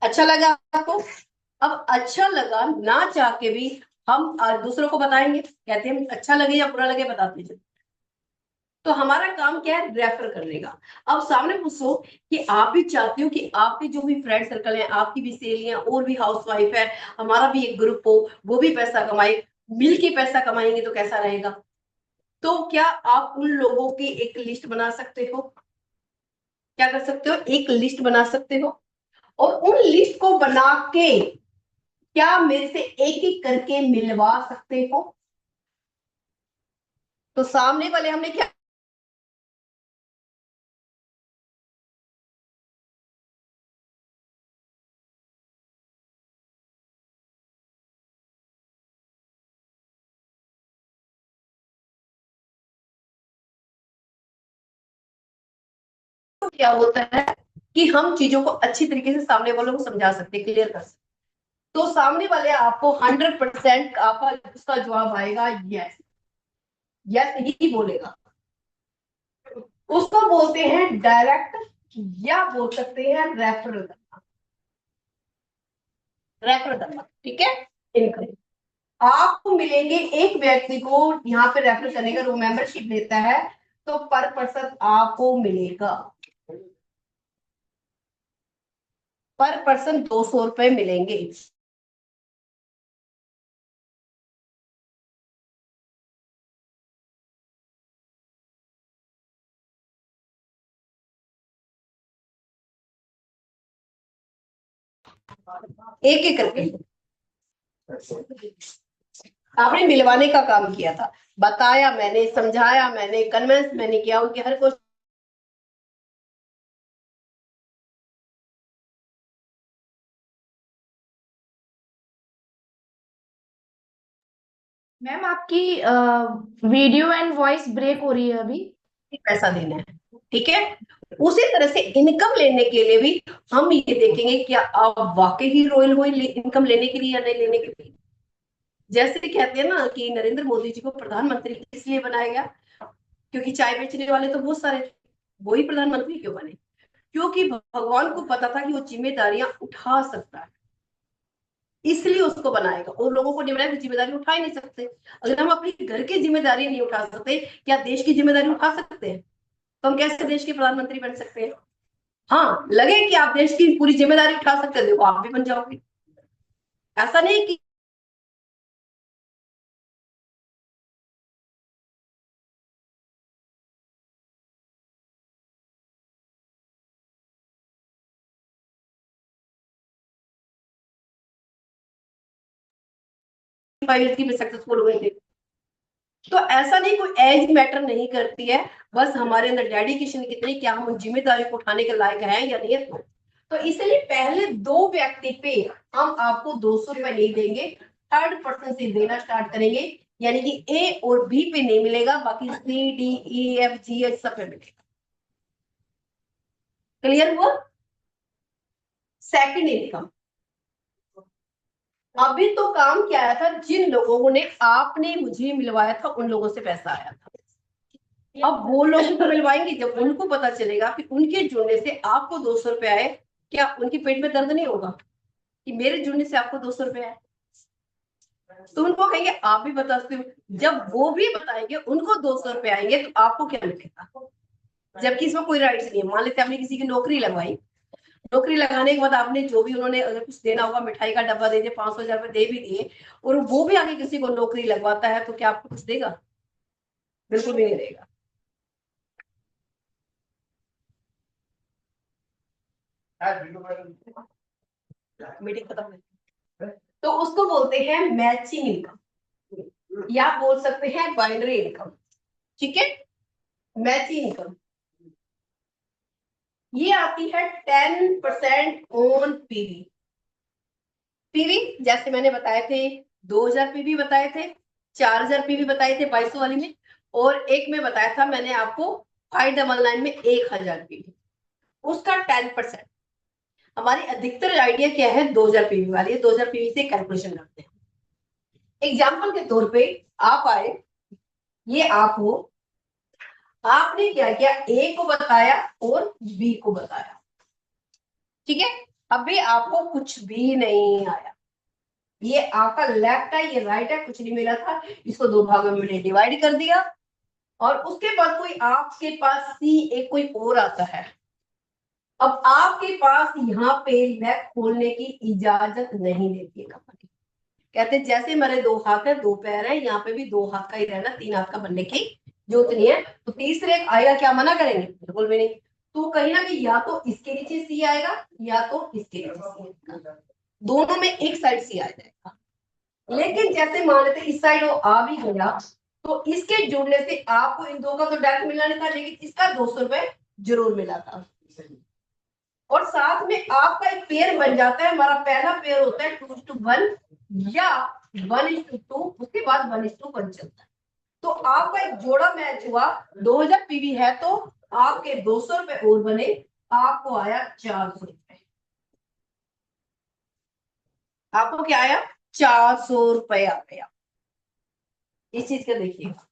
अच्छा लगा आपको। अब अच्छा लगा ना चाह के भी हम दूसरों को बताएंगे, कहते हैं अच्छा लगे या बुरा लगे बताते चलो। तो हमारा काम क्या है, रेफर करने का। अब सामने पूछो कि आप भी चाहते हो कि आपके जो भी फ्रेंड सर्कल है, आपकी भी सहेलियां और भी हाउसवाइफ है, हमारा भी एक ग्रुप हो, वो भी पैसा कमाए, मिल के पैसा कमाएंगे तो कैसा रहेगा। तो क्या आप उन लोगों की एक लिस्ट बना सकते हो, क्या कर सकते हो, एक लिस्ट बना सकते हो, और उन लिस्ट को बना के क्या मेरे से एक एक करके मिलवा सकते हो। तो सामने वाले हमने क्या क्या होता है कि हम चीजों को अच्छी तरीके से सामने वालों को समझा सकते, क्लियर कर सकते। तो सामने वाले आपको 100% आपका उसका जवाब आएगा यस, यस ही बोलेगा। उसको बोलते हैं डायरेक्ट, या बोल सकते हैं रेफरल करना। रेफर करना, ठीक है। इनकम आपको मिलेंगे, एक व्यक्ति को यहाँ पे रेफर करने का, वो मेंबरशिप लेता है तो पर पर्सन आपको मिलेगा, पर पर्सन 200 रुपए मिलेंगे। एक एक करके आपने मिलवाने का काम किया था, बताया मैंने, समझाया मैंने, कन्विंस मैंने किया, उनके हर क्वेश्चन। मैम आपकी वीडियो एंड वॉइस ब्रेक हो रही है अभी। पैसा देना है, ठीक है। उसी तरह से इनकम लेने के लिए भी हम ये देखेंगे क्या आप वाकई ही रॉयल हो इनकम लेने के लिए या नहीं लेने के लिए। जैसे कहते हैं ना कि नरेंद्र मोदी जी को प्रधानमंत्री इसलिए बनाया गया क्योंकि चाय बेचने वाले तो बहुत सारे थे, वही प्रधानमंत्री क्यों बने? क्योंकि भगवान को पता था कि वो जिम्मेदारियां उठा सकता है, इसलिए उसको बनाएगा। और लोगों को निभाने की जिम्मेदारी उठा ही नहीं सकते। अगर हम अपनी घर की जिम्मेदारी नहीं उठा सकते, क्या देश की जिम्मेदारी उठा सकते हैं? तो हम कैसे देश के प्रधानमंत्री बन सकते हैं? हाँ, लगे कि आप देश की पूरी जिम्मेदारी उठा सकते हो, देखो आप भी बन जाओगे। ऐसा नहीं कि पायलट की भी सक्सेसफुल हुए थे। तो ऐसा नहीं, कोई एज मैटर नहीं करती है, बस हमारे अंदर डेडिकेशन कितनी, क्या हम उन जिम्मेदारी को उठाने के लायक हैं या नहीं है। तो इसलिए पहले दो व्यक्ति पे हम आपको 200 रुपए नहीं देंगे, थर्ड पर्सन से देना स्टार्ट करेंगे, यानी कि ए और बी पे नहीं मिलेगा, बाकी C D E F G H सब पे मिलेगा। क्लियर हुआ? सेकंड इनकम, अभी तो काम क्या आया था, जिन लोगों ने आपने मुझे मिलवाया था उन लोगों से पैसा आया था। अब वो लोग तो मिलवाएंगे जब उनको पता चलेगा कि उनके जुड़ने से आपको 200 रुपए आए, क्या उनके पेट में दर्द नहीं होगा कि मेरे जुड़ने से आपको 200 रुपए आए? तो उनको कहेंगे आप भी बता सकते हो। जब वो भी बताएंगे उनको 200 रुपए आएंगे तो आपको क्या मिलेगा? जबकि इसमें कोई राइट्स नहीं है। मान लेते आपने किसी की नौकरी लगवाई, नौकरी लगाने के बाद आपने जो भी, उन्होंने अगर कुछ देना होगा, मिठाई का डब्बा दे दिए, 500 रुपए दे भी दिए, और वो भी आगे किसी को नौकरी लगवाता है, तो क्या आपको कुछ देगा? बिल्कुल भी नहीं देगा। मीटिंग खत्म है। तो उसको बोलते हैं मैचिंग इनकम, या बोल सकते हैं बाइनरी इनकम, ठीक है। मैचिंग इनकम ये आती है 10% ऑन पीवी। पीवी जैसे मैंने बताए थे, 2000 पीवी बताए थे, 4000 पीवी बताए थे 2200 वाली में, और एक में बताया था मैंने आपको 599 में 1000 पीवी, उसका 10%। हमारी अधिकतर आइडिया क्या है, 2000 पीवी वाली है, 2000 पीवी से कैलकुलेशन करते हैं। एग्जाम्पल के तौर पे आप आए, ये आप हो, आपने क्या किया, ए को बताया और बी को बताया, ठीक है। अभी आपको कुछ भी नहीं आया, ये आपका लेफ्ट है, ये राइट है, कुछ नहीं मिला था, इसको दो भागों में मैंने डिवाइड कर दिया। और उसके बाद कोई आपके पास सी एक कोई और आता है। अब आपके पास यहाँ पे लैब खोलने की इजाजत नहीं देती है कंपनी, कहते जैसे हमारे दो हाथ है, दो पैर है, यहाँ पे भी दो हाथ का ही रहना, तीन हाथ का बनने की जरूरत नहीं है। तो तीसरे एक आएगा, क्या मना करेंगे? बिल्कुल भी नहीं। तो कहीं ना कहीं या तो इसके नीचे सी आएगा या तो इसके नीचे सी आएगा, दोनों में एक साइड सी आ जाएगा। लेकिन जैसे मान लेते इस साइड वो आ भी गया, तो इसके जुड़ने से आपको इन दो का तो डायरेक्ट मिलना नहीं था, लेकिन इसका 200 रुपए जरूर मिला था। और साथ में आपका एक पेयर बन जाता है, हमारा पहला पेयर होता है 2:1 या 1:2, उसके बाद 1:1 चलता है। तो आपका एक जोड़ा मैच हुआ, 2000 पीवी है तो आपके 200 रुपए और बने, आपको आया 400 रुपए। आपको क्या आया? 400 रुपए आ गया। इस चीज का देखिएगा।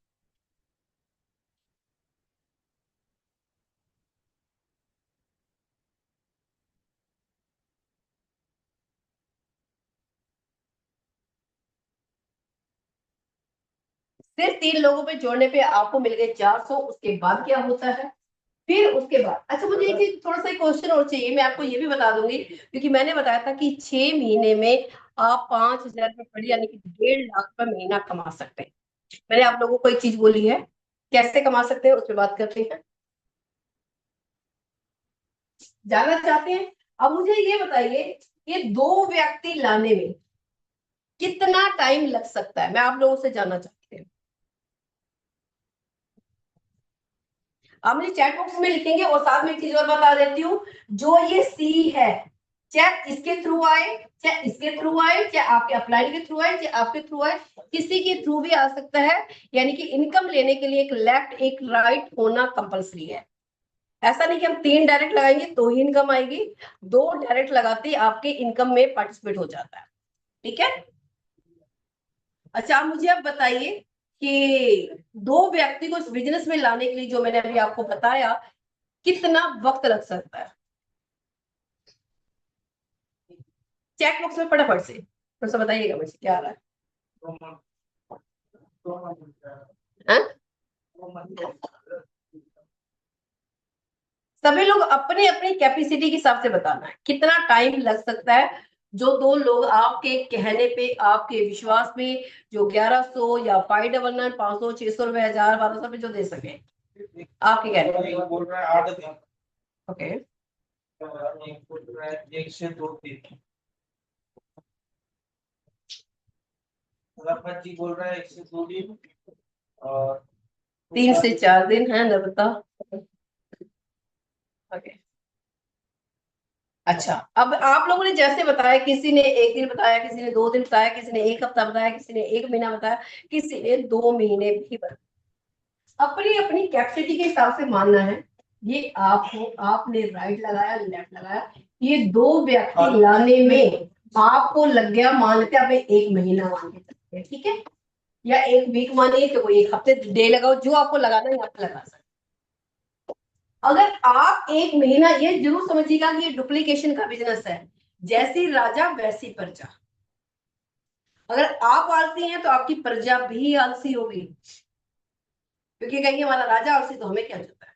सिर्फ 3 लोगों पे जोड़ने पे आपको मिल गए 400। उसके बाद क्या होता है, फिर उसके बाद, अच्छा मुझे एक चीज थोड़ा सा क्वेश्चन और चाहिए, मैं आपको ये भी बता दूंगी, क्योंकि मैंने बताया था कि 6 महीने में आप 5,000 रुपये पर यानी कि 1.5 लाख रुपये महीना कमा सकते हैं। मैंने आप लोगों को एक चीज बोली है, कैसे कमा सकते हैं उस पर बात करते हैं। जानना चाहते हैं? अब मुझे ये बताइए, ये 2 व्यक्ति लाने में कितना टाइम लग सकता है, मैं आप लोगों से जानना चाहती हूँ। आप मुझे चैट बॉक्स में लिखेंगे, और साथ में एक चीज और बता देती हूँ, जो ये सी है, चाहे इसके थ्रू आए, चाहे इसके थ्रू आए, चाहे आपके अपलाइड के थ्रू आए, चाहे आपके थ्रू आए, किसी के थ्रू भी आ सकता है। यानी कि इनकम लेने के लिए एक लेफ्ट एक राइट होना कंपलसरी है। ऐसा नहीं कि हम 3 डायरेक्ट लगाएंगे तो ही इनकम आएगी, 2 डायरेक्ट लगाते ही आपके इनकम में पार्टिसिपेट हो जाता है। ठीक है। अच्छा आप मुझे अब बताइए कि 2 व्यक्ति को इस बिजनेस में लाने के लिए, जो मैंने अभी आपको बताया, कितना वक्त लग सकता है। चैट बॉक्स में फटाफट से थोड़ा सा बताइएगा मुझे क्या आ रहा है। सभी लोग अपने अपनी कैपेसिटी के हिसाब से बताना है कितना टाइम लग सकता है। जो 2 लोग आपके कहने पे, आपके विश्वास पे, जो 1100 या 599, 500, 600 रुपए, 1000, 1200 रुपए जो दे सके आपके कहने पे। बोल रहा है 8 दिन। ओके। एक बोल रहा है 1 से 2 दिन। रफत जी बोल रहा है 1 से 2 दिन। और 3 से 4 दिन है नर्मदा। ओके। अच्छा अब आप लोगों ने जैसे बताया, किसी ने 1 दिन बताया, किसी ने 2 दिन बताया, किसी ने 1 हफ्ता बताया, किसी ने 1 महीना बताया, किसी ने 2 महीने भी बताया। अपनी अपनी कैपेसिटी के हिसाब से मानना है। ये आपको, आपने राइट लगाया लेफ्ट लगाया, ये 2 व्यक्ति लाने में आपको लग गया, मान लेते हैं आप 1 महीना मान के चलते हैं, ठीक है, या 1 वीक मानिए, तो कोई 1 हफ्ते डे लगाओ, जो आपको लगाना है आप लगा सकते। अगर आप 1 महीना, ये जरूर समझिएगा कि ये डुप्लीकेशन का बिजनेस है, जैसी राजा वैसी प्रजा। अगर आप आलसी हैं तो आपकी प्रजा भी आलसी होगी, क्योंकि कहेंगे हमारा राजा आलसी तो हमें क्या चलता है।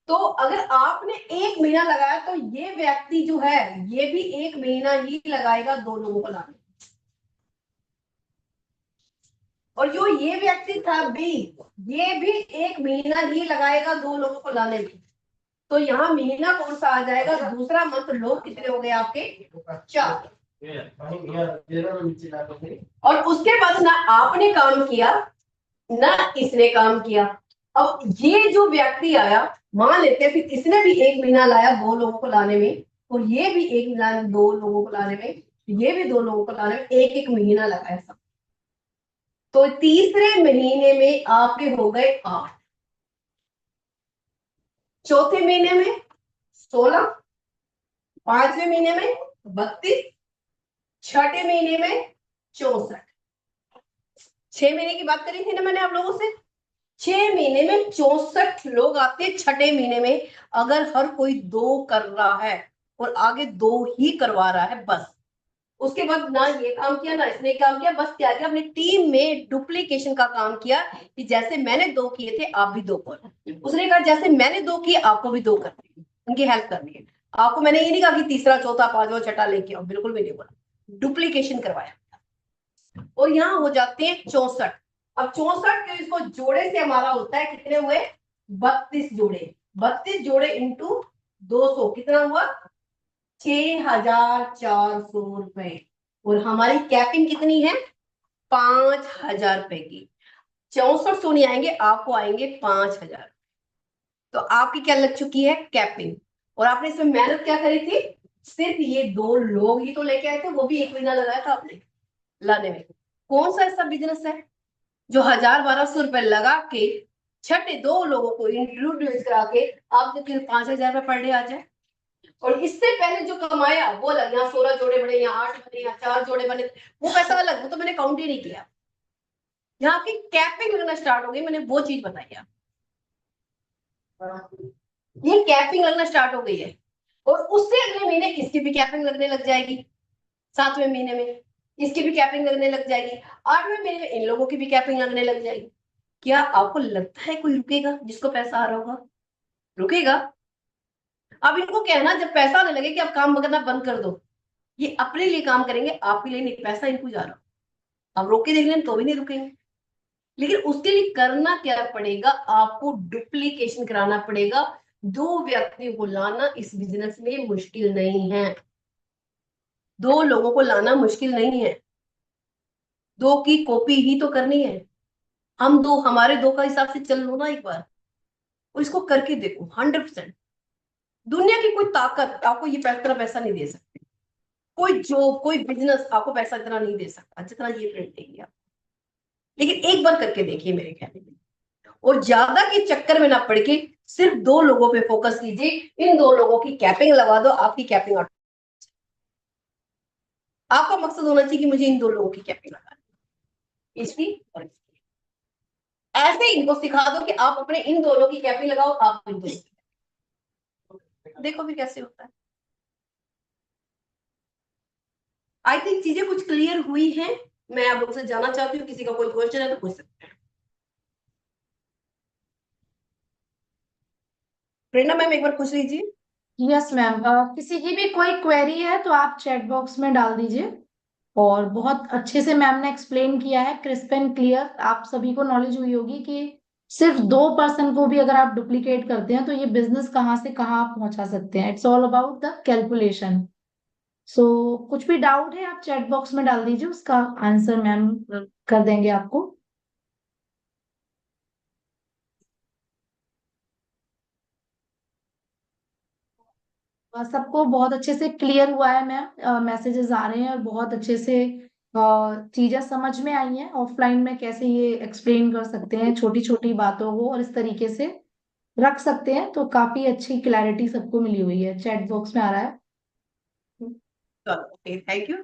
तो अगर आपने 1 महीना लगाया तो ये व्यक्ति जो है, ये भी 1 महीना ही लगाएगा 2 लोगों को लाने। और जो ये व्यक्ति था भी, ये भी 1 महीना ही लगाएगा 2 लोगों को लाने में। तो यहाँ महीना कौन सा आ जाएगा, दूसरा मंथ। लोग कितने हो गए आपके, 4। और उसके बाद ना आपने काम किया ना इसने काम किया। अब ये जो व्यक्ति आया, मान लेते हैं फिर इसने भी 1 महीना लाया 2 लोगों को लाने में, और ये भी 1 महीना 2 लोगों को लाने में, ये भी 2 लोगों को लाने में, 1 1 महीना लगाया सब। तो तीसरे महीने में आपके हो गए 8, चौथे महीने में 16, 5वें महीने में 32, छठे महीने में 64। 6 महीने की बात करी थी ना मैंने आप लोगों से। 6 महीने में 64 लोग आते हैं छठे महीने में। अगर हर कोई 2 कर रहा है और आगे 2 ही करवा रहा है बस, उसके बाद ना ये काम किया ना इसने काम किया, बस क्या किया, अपनी टीम में डुप्लीकेशन का काम किया, कि जैसे मैंने 2 किए थे आप भी 2 करो। उसने कहा जैसे मैंने 2 किए आपको भी 2 करनी है, उनकी हेल्प करनी है। आपको मैंने ये नहीं कहा कि तीसरा चौथा पांचवा छठा लेके आओ, बिल्कुल भी नहीं बोला, डुप्लीकेशन करवाया। और यहाँ हो जाते हैं 64। अब 64 के इसको जोड़े से हमारा होता है, कितने हुए, 32 जोड़े। 32 जोड़े इंटू 200 कितना हुआ, 6,400 रुपए। और हमारी कैपिंग कितनी है, 5,000 रुपए की। 64 नहीं आएंगे, आपको आएंगे 5,000। तो आपकी क्या लग चुकी है, कैपिंग। और आपने इसमें मेहनत क्या करी थी, सिर्फ ये 2 लोग ही तो लेके आए थे, वो भी 1 महीना लगाया था आपने लाने में। कौन सा ऐसा बिजनेस है जो 1,000-1,200 रुपए लगा के छठे 2 लोगों को इंट्रोड्यूस करा के आपके फिर 5,000 रुपए पर डे आ जाए। और इससे पहले जो कमाया वो अलग, यहाँ 16 जोड़े बने, यहाँ 8 बने, यहाँ 4 जोड़े बने, वो पैसा अलग, वो तो मैंने काउंट ही नहीं किया। यहाँ की कैपिंग लगना स्टार्ट हो गई, मैंने वो चीज बताई आप, ये कैपिंग लगना स्टार्ट हो गई है। और उससे अगले महीने इसकी भी कैपिंग लगने लग जाएगी 7वें महीने में। इसकी भी कैपिंग लगने लग जाएगी, 8वें महीने में इन लोगों की भी कैपिंग लगने लग जाएगी। क्या आपको लगता है कोई रुकेगा जिसको पैसा आ रहा होगा? रुकेगा? अब इनको कहना जब पैसा आने लगे कि आप काम करना बंद कर दो, ये अपने लिए काम करेंगे, आपके लिए नहीं, पैसा इनको जा रहा। अब रोक के देख लें तो भी नहीं रुकेंगे। लेकिन उसके लिए करना क्या पड़ेगा, आपको डुप्लीकेशन कराना पड़ेगा। 2 व्यक्तियों को लाना इस बिजनेस में मुश्किल नहीं है, 2 लोगों को लाना मुश्किल नहीं है, 2 की कॉपी ही तो करनी है। हम 2, हमारे 2 का हिसाब से चल लो ना एक बार, और इसको करके देखो। 100% दुनिया की कोई ताकत आपको ये इतना पैसा नहीं दे सकती, कोई जॉब कोई बिजनेस आपको पैसा इतना नहीं दे सकता जितना ये प्रिंट देगी आप। लेकिन एक बार करके देखिए मेरे कहने में, और ज्यादा के चक्कर में ना पड़ के सिर्फ 2 लोगों पे फोकस कीजिए। इन 2 लोगों की कैपिंग लगा दो, आपकी कैपिंग आपका मकसद होना चाहिए कि मुझे इन 2 लोगों की कैपिंग लगानी, इसकी और इसकी। ऐसे इनको सिखा दो कि आप अपने इन दोनों की कैपिंग लगाओ, आप इन दोनों की, देखो फिर कैसे होता है। आई थिंक चीजें कुछ क्लियर हुई हैं। मैं आप लोगों से जानना चाहती हूँ, किसी का कोई क्वेश्चन है तो पूछ सकते हैं। प्रेरणा मैम एक बार पूछ लीजिए। यस मैम, किसी की भी कोई क्वेरी है तो आप चैट बॉक्स में डाल दीजिए। और बहुत अच्छे से मैम ने एक्सप्लेन किया है, क्रिस्प एंड क्लियर। आप सभी को नॉलेज हुई होगी कि सिर्फ 2% को भी अगर आप डुप्लीकेट करते हैं तो ये बिजनेस कहाँ से कहाँ आप पहुंचा सकते हैं। It's all about the calculation. So कुछ भी डाउट है आप चैट बॉक्स में डाल दीजिए, उसका आंसर मैम कर देंगे आपको। सबको बहुत अच्छे से क्लियर हुआ है मैम, मैसेजेस आ रहे हैं और बहुत अच्छे से चीजें समझ में आई हैं। ऑफलाइन में कैसे ये एक्सप्लेन कर सकते हैं छोटी छोटी बातों को और इस तरीके से रख सकते हैं, तो काफी अच्छी क्लैरिटी सबको मिली हुई है। चैट बॉक्स में आ रहा है। Okay, thank you.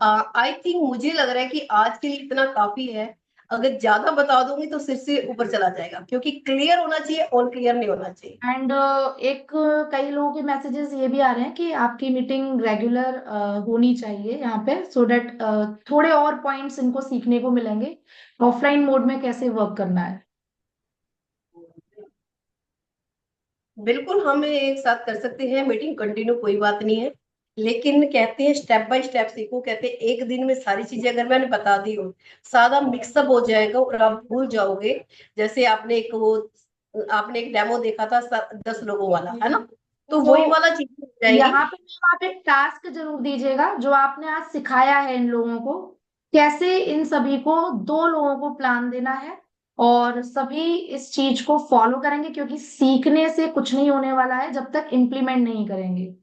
I think मुझे लग रहा है कि आज के लिए इतना काफी है। अगर ज्यादा बता दूंगी तो सिर से ऊपर चला जाएगा, क्योंकि क्लियर होना चाहिए और क्लियर नहीं होना चाहिए। एंड एक कई लोगों के मैसेजेस ये भी आ रहे हैं कि आपकी मीटिंग रेगुलर होनी चाहिए यहाँ पे, सो दैट थोड़े और पॉइंट्स इनको सीखने को मिलेंगे ऑफलाइन मोड में कैसे वर्क करना है। बिल्कुल, हम एक साथ कर सकते हैं मीटिंग कंटिन्यू, कोई बात नहीं है। लेकिन कहते हैं स्टेप बाय स्टेप सीखो। कहते हैं एक दिन में सारी चीजें अगर मैंने बता दी हो, सारा मिक्सअप हो जाएगा और आप भूल जाओगे। जैसे आपने एक डेमो देखा था 10 लोगों वाला, है ना? तो तो वही वाला चीज हो जाएगी। यहाँ पे मैम आप एक टास्क जरूर दीजिएगा, जो आपने आज सिखाया है इन लोगों को, कैसे इन सभी को 2 लोगों को प्लान देना है। और सभी इस चीज को फॉलो करेंगे, क्योंकि सीखने से कुछ नहीं होने वाला है जब तक इम्प्लीमेंट नहीं करेंगे।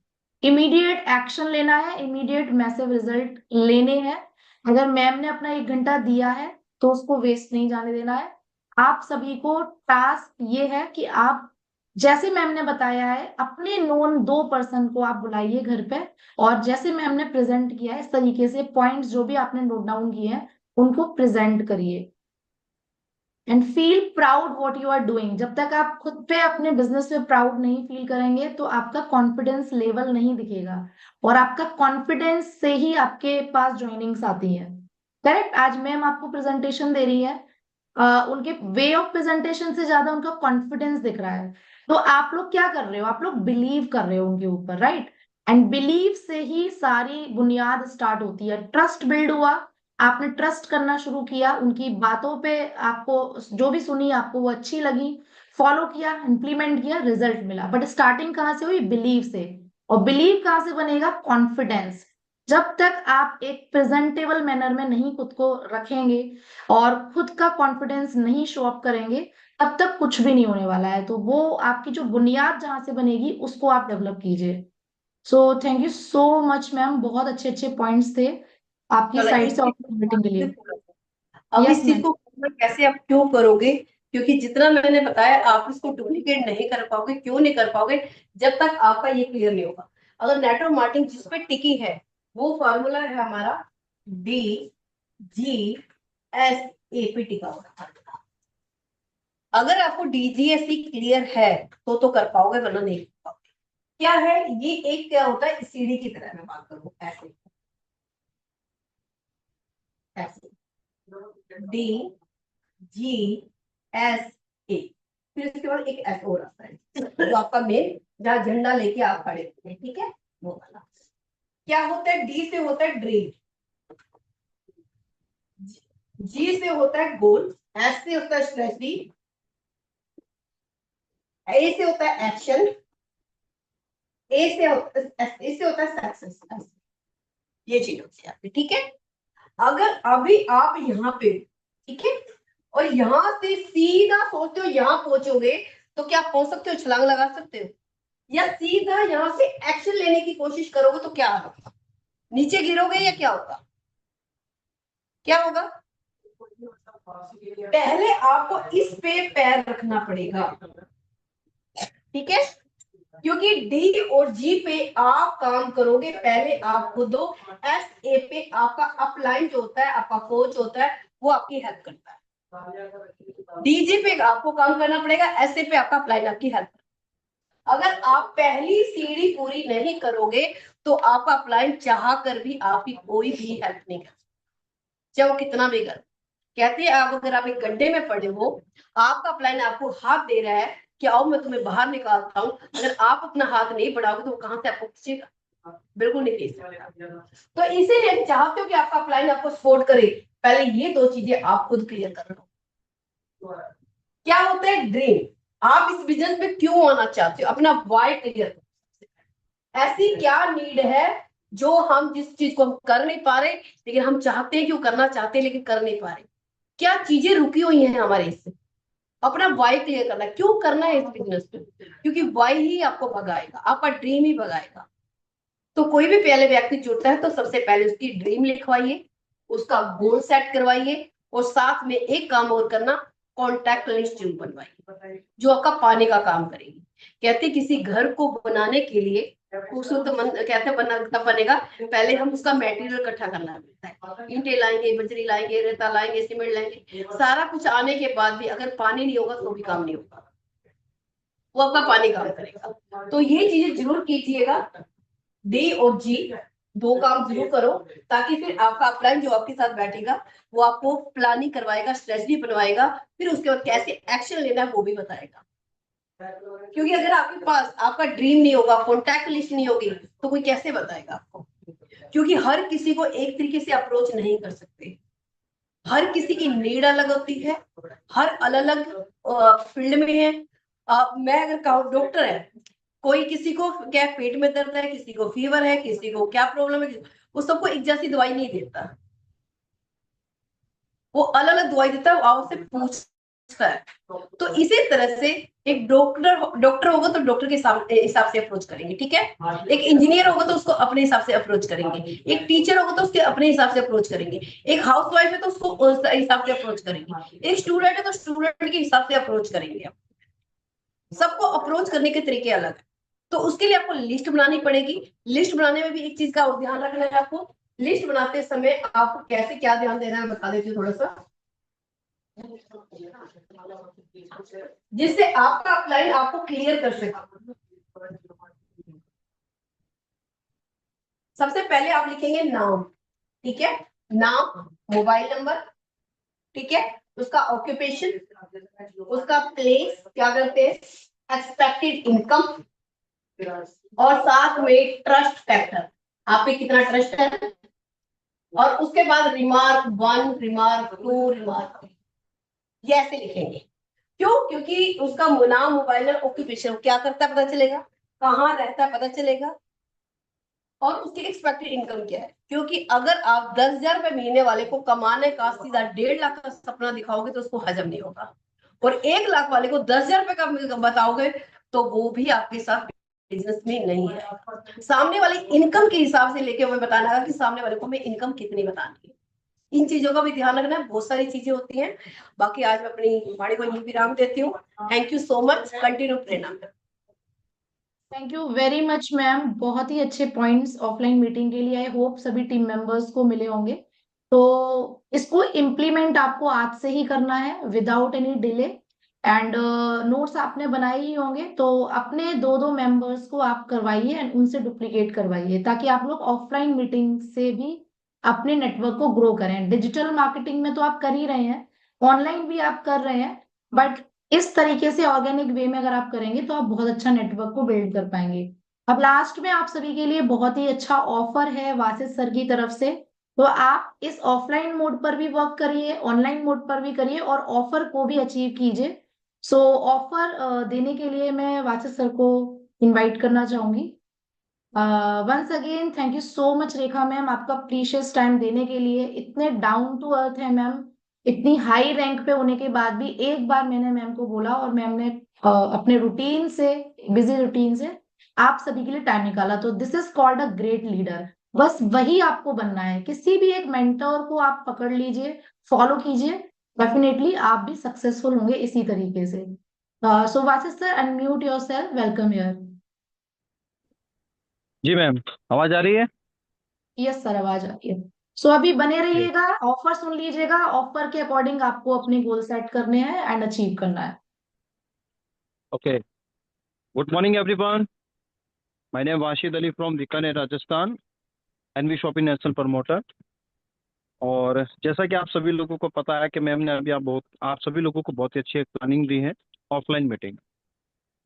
इमीडिएट एक्शन लेना है, इमीडिएट मैसिव रिजल्ट लेने हैं। अगर मैम ने अपना 1 घंटा दिया है तो उसको वेस्ट नहीं जाने देना है। आप सभी को टास्क ये है कि आप, जैसे मैम ने बताया है, अपने नोन 2% को आप बुलाइए घर पे, और जैसे मैम ने प्रेजेंट किया है इस तरीके से पॉइंट्स जो भी आपने नोट डाउन किए हैं उनको प्रेजेंट करिए। And feel proud what you are doing. जब तक आप खुद पे अपने बिजनेस पे प्राउड नहीं फील करेंगे तो आपका कॉन्फिडेंस लेवल नहीं दिखेगा, और आपका कॉन्फिडेंस से ही आपके पास ज्वाइनिंग्स आती हैं। करेक्ट? आज मैम आपको प्रेजेंटेशन दे रही है, उनके वे ऑफ प्रेजेंटेशन से ज्यादा उनका कॉन्फिडेंस दिख रहा है। तो आप लोग क्या कर रहे हो, आप लोग बिलीव कर रहे हो उनके ऊपर, राइट? एंड बिलीव से ही सारी बुनियाद स्टार्ट होती है। ट्रस्ट बिल्ड हुआ, आपने ट्रस्ट करना शुरू किया उनकी बातों पे, आपको जो भी सुनी आपको वो अच्छी लगी, फॉलो किया, इंप्लीमेंट किया, रिजल्ट मिला। बट स्टार्टिंग कहाँ से हुई? बिलीव से। और बिलीव कहाँ से बनेगा? कॉन्फिडेंस। जब तक आप एक प्रेजेंटेबल मैनर में नहीं खुद को रखेंगे और खुद का कॉन्फिडेंस नहीं शो अप करेंगे, तब तक कुछ भी नहीं होने वाला है। तो वो आपकी जो बुनियाद जहां से बनेगी उसको आप डेवलप कीजिए। So thank you so much ma'am, बहुत अच्छे अच्छे पॉइंट्स थे आपकी चलो साइड इस से चीज मीटिंग के लिए। को अब यस इस चीज मैम। को कैसे आप क्यों करोगे? क्योंकि जितना मैंने बताया आप इसको डुप्लीकेट नहीं कर पाओगे। क्यों नहीं कर पाओगे? जब तक आपका ये क्लियर नहीं होगा। अगर नेटवर्क मार्केटिंग जिस पे टिकी है, वो फॉर्मूला है हमारा DGSAP टिका हुआ। अगर आपको DGSE क्लियर है तो कर पाओगे, वरना नहीं कर पाओगे। क्या है ये? एक क्या होता है, सीढ़ी की तरह मैं बात करूं ऐसे। डी जी एस ए, फिर इसके बाद एक एस और आता है जो आपका मेन, जहां झंडा लेके आप खड़े होते हैं, ठीक है, वो वाला। क्या होता है? डी से होता है ड्रीम, जी से होता है गोल, एस से होता है स्ट्रेटजी, ए से होता है एक्शन, ए से होता है सक्सेस। ये चीज होती है आपकी, ठीक है। अगर अभी आप यहाँ पे, ठीक है, और यहाँ से सीधा सोचते हो यहाँ पहुंचोगे, तो क्या आप पहुंच सकते हो? छलांग लगा सकते हो? या सीधा यहाँ से एक्शन लेने की कोशिश करोगे तो क्या होगा? नीचे गिरोगे या क्या होगा? क्या होगा? पहले आपको इस पे पैर रखना पड़ेगा, ठीक है, क्योंकि डी और जी पे आप काम करोगे, पहले आप खुद हो। एस ए पे आपका अपलाइन जो होता है, आपका कोच होता है, वो आपकी हेल्प करता है। डीजी पे आपको काम करना पड़ेगा, एस ए पे आपका अपलाइन आपकी हेल्प। अगर आप पहली सीढ़ी पूरी नहीं करोगे तो आपका अपलाइन चाह कर भी आपकी कोई भी हेल्प नहीं कर सकता, चाहे वो कितना भी कर। कहते हैं आप अगर आप एक गड्ढे में पड़े हो, आपका अपलाइन आपको हाथ दे रहा है कि आओ मैं तुम्हें बाहर निकालता हूं, अगर आप अपना हाथ नहीं बढ़ाओगे तो वो कहां से आपको खींचेगा? बिल्कुल नहीं खींच सकता। तो इसीलिए चाहते हो कि आपका अपलाइन आपको सपोर्ट करे, पहले ये दो चीजें आप खुद क्लियर कर लो। क्या होता है ड्रीम? आप इस बिजनेस में क्यों आना चाहते हो, अपना वाई क्लियर करो। ऐसी क्या नीड है जो हम जिस चीज को हम कर नहीं पा रहे, लेकिन हम चाहते हैं कि वो करना चाहते हैं लेकिन कर नहीं पा रहे? क्या चीजें रुकी हुई हैं हमारे इससे? अपना वाई क्लियर करना, क्यों करना है इस बिजनेस में, क्योंकि वाई ही आपको भगाएगा, आपका ड्रीम ही भगाएगा। तो कोई भी पहले व्यक्ति जुड़ता है तो सबसे पहले उसकी ड्रीम लिखवाइए, उसका गोल सेट करवाइए, और साथ में एक काम और करना, कॉन्टैक्ट लिस्ट जरूर बनवाइए जो आपका पाने का काम करेगी। कहते किसी घर को बनाने के लिए खूबसूरत कहते बना तब बनेगा, पहले हम उसका मटेरियल इकट्ठा करना पड़ता है। ईंटें लाएंगे, बजरी लाएंगे, रेता लाएंगे, सीमेंट लाएंगे, सारा कुछ आने के बाद भी अगर पानी नहीं होगा तो भी काम नहीं होगा, वो आपका पानी काम करेगा। तो ये चीजें जरूर कीजिएगा, डी और जी दो काम जरूर करो, ताकि फिर आपका अपलाइन जो आपके साथ बैठेगा वो आपको प्लानिंग करवाएगा, स्ट्रेटजी बनवाएगा, फिर उसके बाद कैसे एक्शन लेना है वो भी बताएगा। क्योंकि अगर आपके पास आपका ड्रीम नहीं होगा, कॉन्टैक्ट लिस्ट नहीं होगी, तो कोई कैसे बताएगा आपको? क्योंकि हर किसी को एक तरीके से अप्रोच नहीं कर सकते, हर किसी की नीड अलग होती है, हर अलग अलग फील्ड में है। मैं अगर कहूँ डॉक्टर है, कोई किसी को क्या पेट में दर्द है, किसी को फीवर है, किसी को क्या प्रॉब्लम है, वो सबको एक जैसी दवाई नहीं देता, वो अलग अलग दवाई देता है, वो आपसे पूछता है। तो इसी तरह से एक डॉक्टर होगा तो डॉक्टर के हिसाब से अप्रोच करेंगे, ठीक है। एक इंजीनियर होगा तो उसको अपने हिसाब से अप्रोच करेंगे, एक टीचर होगा तो उसके अपने हिसाब से अप्रोच करेंगे, एक हाउस वाइफ है तो उसको उस हिसाब से अप्रोच करेंगे, एक स्टूडेंट है तो स्टूडेंट के हिसाब से अप्रोच करेंगे। सबको अप्रोच करने के तरीके अलग है, तो उसके लिए आपको लिस्ट बनानी पड़ेगी। लिस्ट बनाने में भी एक चीज का और ध्यान रखना है आपको, लिस्ट बनाते समय आपको कैसे क्या ध्यान देना है बता देती हूँ थोड़ा सा, जिससे आपका अपलाइन आपको क्लियर कर सके। सबसे पहले आप लिखेंगे नाम, ठीक है, नाम, मोबाइल नंबर, ठीक है, उसका ऑक्यूपेशन, उसका प्लेस, क्या करते हैं, एक्सपेक्टेड इनकम, और साथ में ट्रस्ट फैक्टर, आप पे कितना ट्रस्ट है, और उसके बाद रिमार्क 1, रिमार्क 2, रिमार्क 3, ये ऐसे लिखेंगे। क्यों? क्योंकि उसका नाम, मोबाइल नंबर, ऑक्यूपेशन, क्या करता है पता चलेगा, कहाँ रहता है पता चलेगा, और उसकी एक्सपेक्टेड इनकम क्या है। क्योंकि अगर आप 10,000 रुपए महीने वाले को कमाने का सीधा 1.5 लाख का सपना दिखाओगे तो उसको हजम नहीं होगा, और 1 लाख वाले को 10,000 रुपए का बताओगे तो वो भी आपके साथ बिजनेस में नहीं है। सामने वाले इनकम के हिसाब से लेके हमें बताना है कि सामने वाले को हमें इनकम कितनी बतानी है, इन चीजों का भी ध्यान रखना है। बहुत सारी चीजें होती हैं। बाकी आज मैं अपनी वाणी को यही विराम देती हूँ। Thank you so much, continue Prerna. Thank you very much ma'am, बहुत ही अच्छे पॉइंट्स ऑफलाइन मीटिंग के लिए। आई होप सभी टीम मेंबर्स को मिले होंगे। तो इसको इम्प्लीमेंट आपको आज से ही करना है without any delay. And notes आपने बनाए ही होंगे, तो अपने दो दो मेंबर्स को आप करवाइए एंड उनसे डुप्लीकेट करवाइए, ताकि आप लोग ऑफलाइन मीटिंग से भी अपने नेटवर्क को ग्रो करें। डिजिटल मार्केटिंग में तो आप कर ही रहे हैं, ऑनलाइन भी आप कर रहे हैं, बट इस तरीके से ऑर्गेनिक वे में अगर आप करेंगे तो आप बहुत अच्छा नेटवर्क को बिल्ड कर पाएंगे। अब लास्ट में आप सभी के लिए बहुत ही अच्छा ऑफर है वासिस सर की तरफ से, तो आप इस ऑफलाइन मोड पर भी वर्क करिए, ऑनलाइन मोड पर भी करिए और ऑफर को भी अचीव कीजिए। सो ऑफर देने के लिए मैं वासिस सर को इनवाइट करना चाहूंगी। Once again thank you so much Rekha ma'am, आपका प्रीशियस टाइम देने के लिए। इतने डाउन टू अर्थ है मैम, इतनी हाई रैंक पे होने के बाद भी एक बार मैंने मैम को बोला और मैम ने अपने रूटीन से, बिजी रूटीन से आप सभी के लिए टाइम निकाला, तो this is called a great leader. बस वही आपको बनना है, किसी भी एक मेंटर को आप पकड़ लीजिए, फॉलो कीजिए, डेफिनेटली आप भी सक्सेसफुल होंगे इसी तरीके से। So Wasis sir, unmute yourself, welcome here. जी मैम, आवाज आ रही है? यस सर, आवाज आ रही है। सो अभी बने रहिएगा, ऑफर सुन लीजिएगा, ऑफर के अकॉर्डिंग आपको अपने गोल सेट करने हैं एंड अचीव करना है। Okay, good morning everyone. My name Washid Ali from Bikaner Rajasthan, NV shopping national promoter. और जैसा कि आप सभी लोगों को पता है कि मैम ने अभी आप सभी लोगों को बहुत ही अच्छी एक प्लानिंग दी है, ऑफलाइन मीटिंग।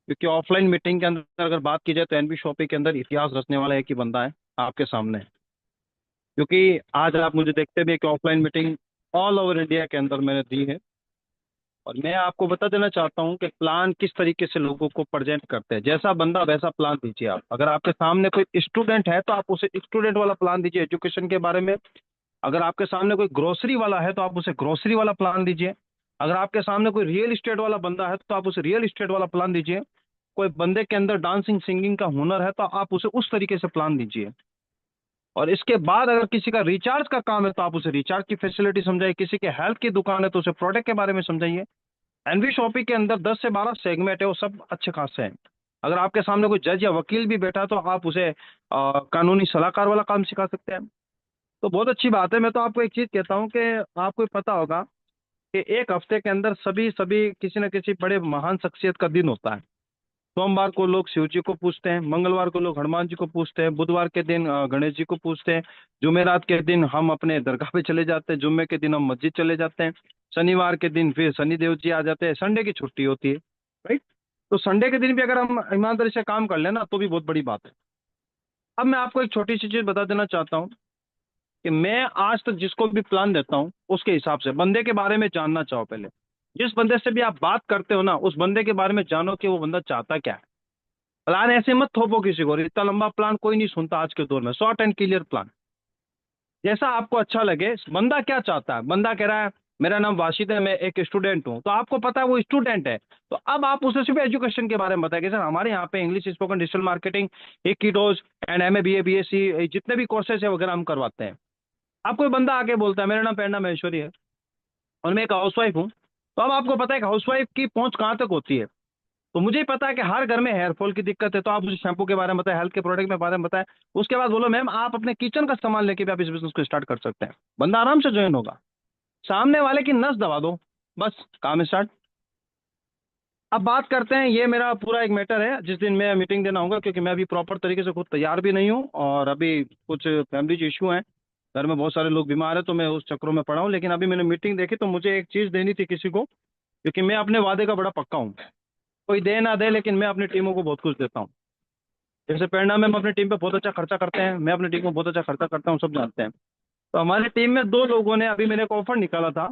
क्योंकि ऑफलाइन मीटिंग के अंदर अगर बात की जाए तो एनवी शॉपिंग के अंदर इतिहास रचने वाला एक ही बंदा है आपके सामने। क्योंकि आज आप मुझे देखते भी कि offline meeting all over India के अंदर मैंने दी है। और मैं आपको बता देना चाहता हूं कि प्लान किस तरीके से लोगों को प्रेजेंट करते हैं। जैसा बंदा वैसा प्लान दीजिए आप। अगर आपके सामने कोई स्टूडेंट है तो आप उसे स्टूडेंट वाला प्लान दीजिए एजुकेशन के बारे में। अगर आपके सामने कोई ग्रोसरी वाला है तो आप उसे ग्रोसरी वाला प्लान दीजिए। अगर आपके सामने कोई रियल इस्टेट वाला बंदा है तो आप उसे रियल इस्टेट वाला प्लान दीजिए। कोई बंदे के अंदर डांसिंग सिंगिंग का हुनर है तो आप उसे उस तरीके से प्लान दीजिए। और इसके बाद अगर किसी का रिचार्ज का काम है तो आप उसे रिचार्ज की फैसिलिटी समझाइए। किसी के हेल्थ की दुकान है तो उसे प्रोडक्ट के बारे में समझाइए। एनवी शॉपिंग के अंदर 10 से 12 सेगमेंट है, वो सब अच्छे खासे हैं। अगर आपके सामने कोई जज या वकील भी बैठा है तो आप उसे कानूनी सलाहकार वाला काम सिखा सकते हैं। तो बहुत अच्छी बात है। मैं तो आपको एक चीज कहता हूँ कि आपको पता होगा कि एक हफ्ते के अंदर सभी सभी किसी न किसी बड़े महान शख्सियत का दिन होता है। सोमवार को लोग शिव जी को पूजते हैं, मंगलवार को लोग हनुमान जी को पूजते हैं, बुधवार के दिन गणेश जी को पूजते हैं, जुमेरात के दिन हम अपने दरगाह पे चले जाते हैं, जुम्मे के दिन हम मस्जिद चले जाते हैं, शनिवार के दिन फिर शनि देव जी आ जाते हैं, संडे की छुट्टी होती है। राइट। तो संडे के दिन भी अगर हम ईमानदारी से काम कर लेना तो भी बहुत बड़ी बात है। अब मैं आपको एक छोटी सी चीज बता देना चाहता हूँ कि मैं आज तक जिसको भी प्लान देता हूँ उसके हिसाब से बंदे के बारे में जानना चाहो। पहले जिस बंदे से भी आप बात करते हो ना उस बंदे के बारे में जानो कि वो बंदा चाहता क्या है। प्लान ऐसे मत थोपो किसी को। इतना लंबा प्लान कोई नहीं सुनता आज के दौर में। शॉर्ट एंड क्लियर प्लान, जैसा आपको अच्छा लगे। बंदा क्या चाहता है? बंदा कह रहा है मेरा नाम वाशिद है, मैं एक स्टूडेंट हूँ, तो आपको पता है वो स्टूडेंट है। तो अब आप उसे सिर्फ एजुकेशन के बारे में बताएं कि सर हमारे यहाँ पे इंग्लिश स्पोकन, डिजिटल मार्केटिंग, एक कीटोज एंड एमए बीए बीएससी जितने भी कोर्सेज है वगैरह हम करवाते हैं। अब कोई बंदा आके बोलता है मेरा नाम प्रेरणा महेश्वरी है और मैं एक हाउसवाइफ हूँ, तो अब आपको पता है कि हाउसवाइफ की पहुंच कहाँ तक होती है। तो मुझे ही पता है कि हर घर में हेयर फॉल की दिक्कत है, तो आप मुझे शैम्पू के बारे में बताएं, हेल्थ के प्रोडक्ट के बारे में बताएं। उसके बाद बोलो मैम आप अपने किचन का सामान लेके भी आप इस बिजनेस को स्टार्ट कर सकते हैं। बंदा आराम से ज्वाइन होगा। सामने वाले की नस दबा दो, बस काम स्टार्ट। अब बात करते हैं, ये मेरा पूरा एक मैटर है जिस दिन मैं मीटिंग देना होगा, क्योंकि मैं अभी प्रॉपर तरीके से खुद तैयार भी नहीं हूँ और अभी कुछ फैमिली इशू हैं, घर में बहुत सारे लोग बीमार हैं, तो मैं उस चक्रों में पड़ा हूँ। लेकिन अभी मैंने मीटिंग देखी तो मुझे एक चीज़ देनी थी किसी को, क्योंकि मैं अपने वादे का बड़ा पक्का हूँ। कोई दे ना दे लेकिन मैं अपनी टीमों को बहुत कुछ देता हूँ। जैसे प्रेरणा मैम अपनी टीम पे बहुत अच्छा खर्चा करते हैं, मैं अपनी टीम को बहुत अच्छा खर्चा करता हूँ, सब जानते हैं। तो हमारी टीम में दो लोगों ने, अभी मैंने एक ऑफर निकाला था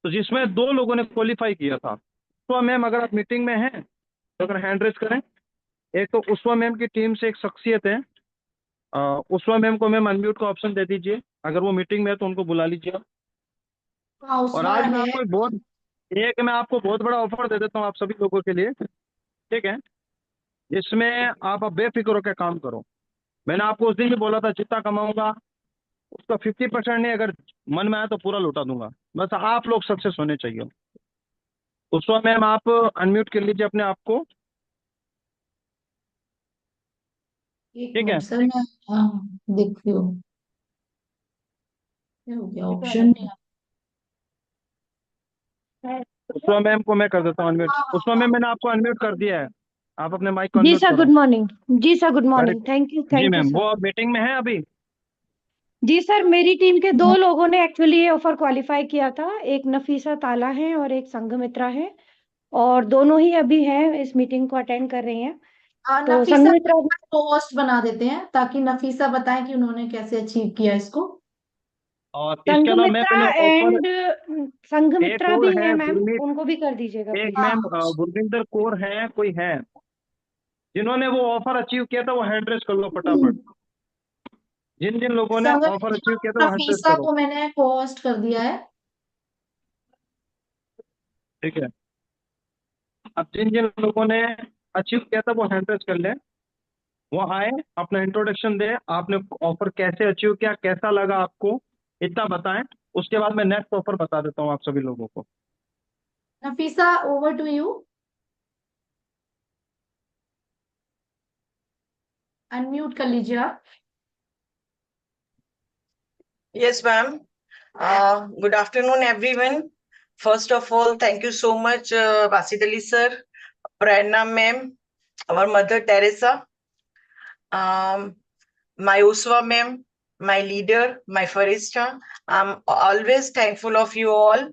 तो जिसमें दो लोगों ने क्वालिफाई किया था। तो मैम अगर आप मीटिंग में हैं तो अगर हैंड रेज करें। एक तो उस्मा मैम की टीम से एक शख्सियत है, उस्मा मैम को मैम अनम्यूट का ऑप्शन दे दीजिए। अगर वो मीटिंग में है तो उनको बुला लीजिए। हाँ और उसमें आज मैं है। आपको मैं आपको बहुत बड़ा ऑफर दे देता हूँ आप सभी लोगों के लिए, ठीक है, जिसमें आप अब बेफिक्र होकर काम करो। मैंने आपको उस दिन भी बोला था जितना कमाऊंगा उसका 50% नहीं, अगर मन में आया तो पूरा लौटा दूंगा। बस आप लोग सक्सेस होने चाहिए। उस वक्त मैम आप अनम्यूट कर लीजिए अपने आप को, एक ठीक है। मिनट सर, मैं देखती हूँ क्या हो गया, ऑप्शन नहीं उस्मा मैम को मैं कर देता हूँ अनम्यूट। उस्मा मैम मैंने आपको अनम्यूट कर दिया है, आप अपने माइक को जी अनम्यूट सर, करो। Good morning. जी सर, गुड वेरी मॉर्निंग। जी थैंक यू मैम, सर। वो मीटिंग में है अभी? जी सर, मेरी टीम के 2 लोगों ने एक्चुअली ये ऑफर क्वालिफाई किया था। एक नफीसा ताला है और एक संघमित्रा है, और दोनों ही अभी हैं, इस मीटिंग को अटेंड कर रही हैं। तो नफीसा संघमित्रा को होस्ट बना देते हैं ताकि नफीसा बताएं कि उन्होंने कैसे अचीव किया इसको। और इसके अलावा मैम संघमित्रा मैंने ऑफर, एंड एक संघमित्रा और भी है है मैम, गुरमीत, उनको भी कर दीजिएगा एक प्लीज। मैम गुरविंदर कौर है, कोई है जिन्होंने वो ऑफर अचीव किया था, वो हैंड रेस कर लो फटाफट। जिन जिन लोगों ने ऑफर संगठन अचीव किया था वो हैंड रेस नफीसा करो। को मैंने को होस्ट कर दिया है। ठीक है, अब जिन जिन लोगों ने अचीव किया था वो हैंड रेस कर लें, वो आए, अपना इंट्रोडक्शन दे, आपने ऑफर कैसे अचीव किया, कैसा लगा आपको, इतना बताएं। उसके बाद मैं नेक्स्ट ऑफर बता देता हूँ आप सभी लोगों को। Nafisa, over to you. Unmute कर लीजिए आप। Yes, ma'am. Good afternoon, everyone. First of all, thank you so much, Basit Ali sir, Prerna ma'am, our mother Teresa, my Uswa ma'am, my leader, my Farista. I'm always thankful of you all.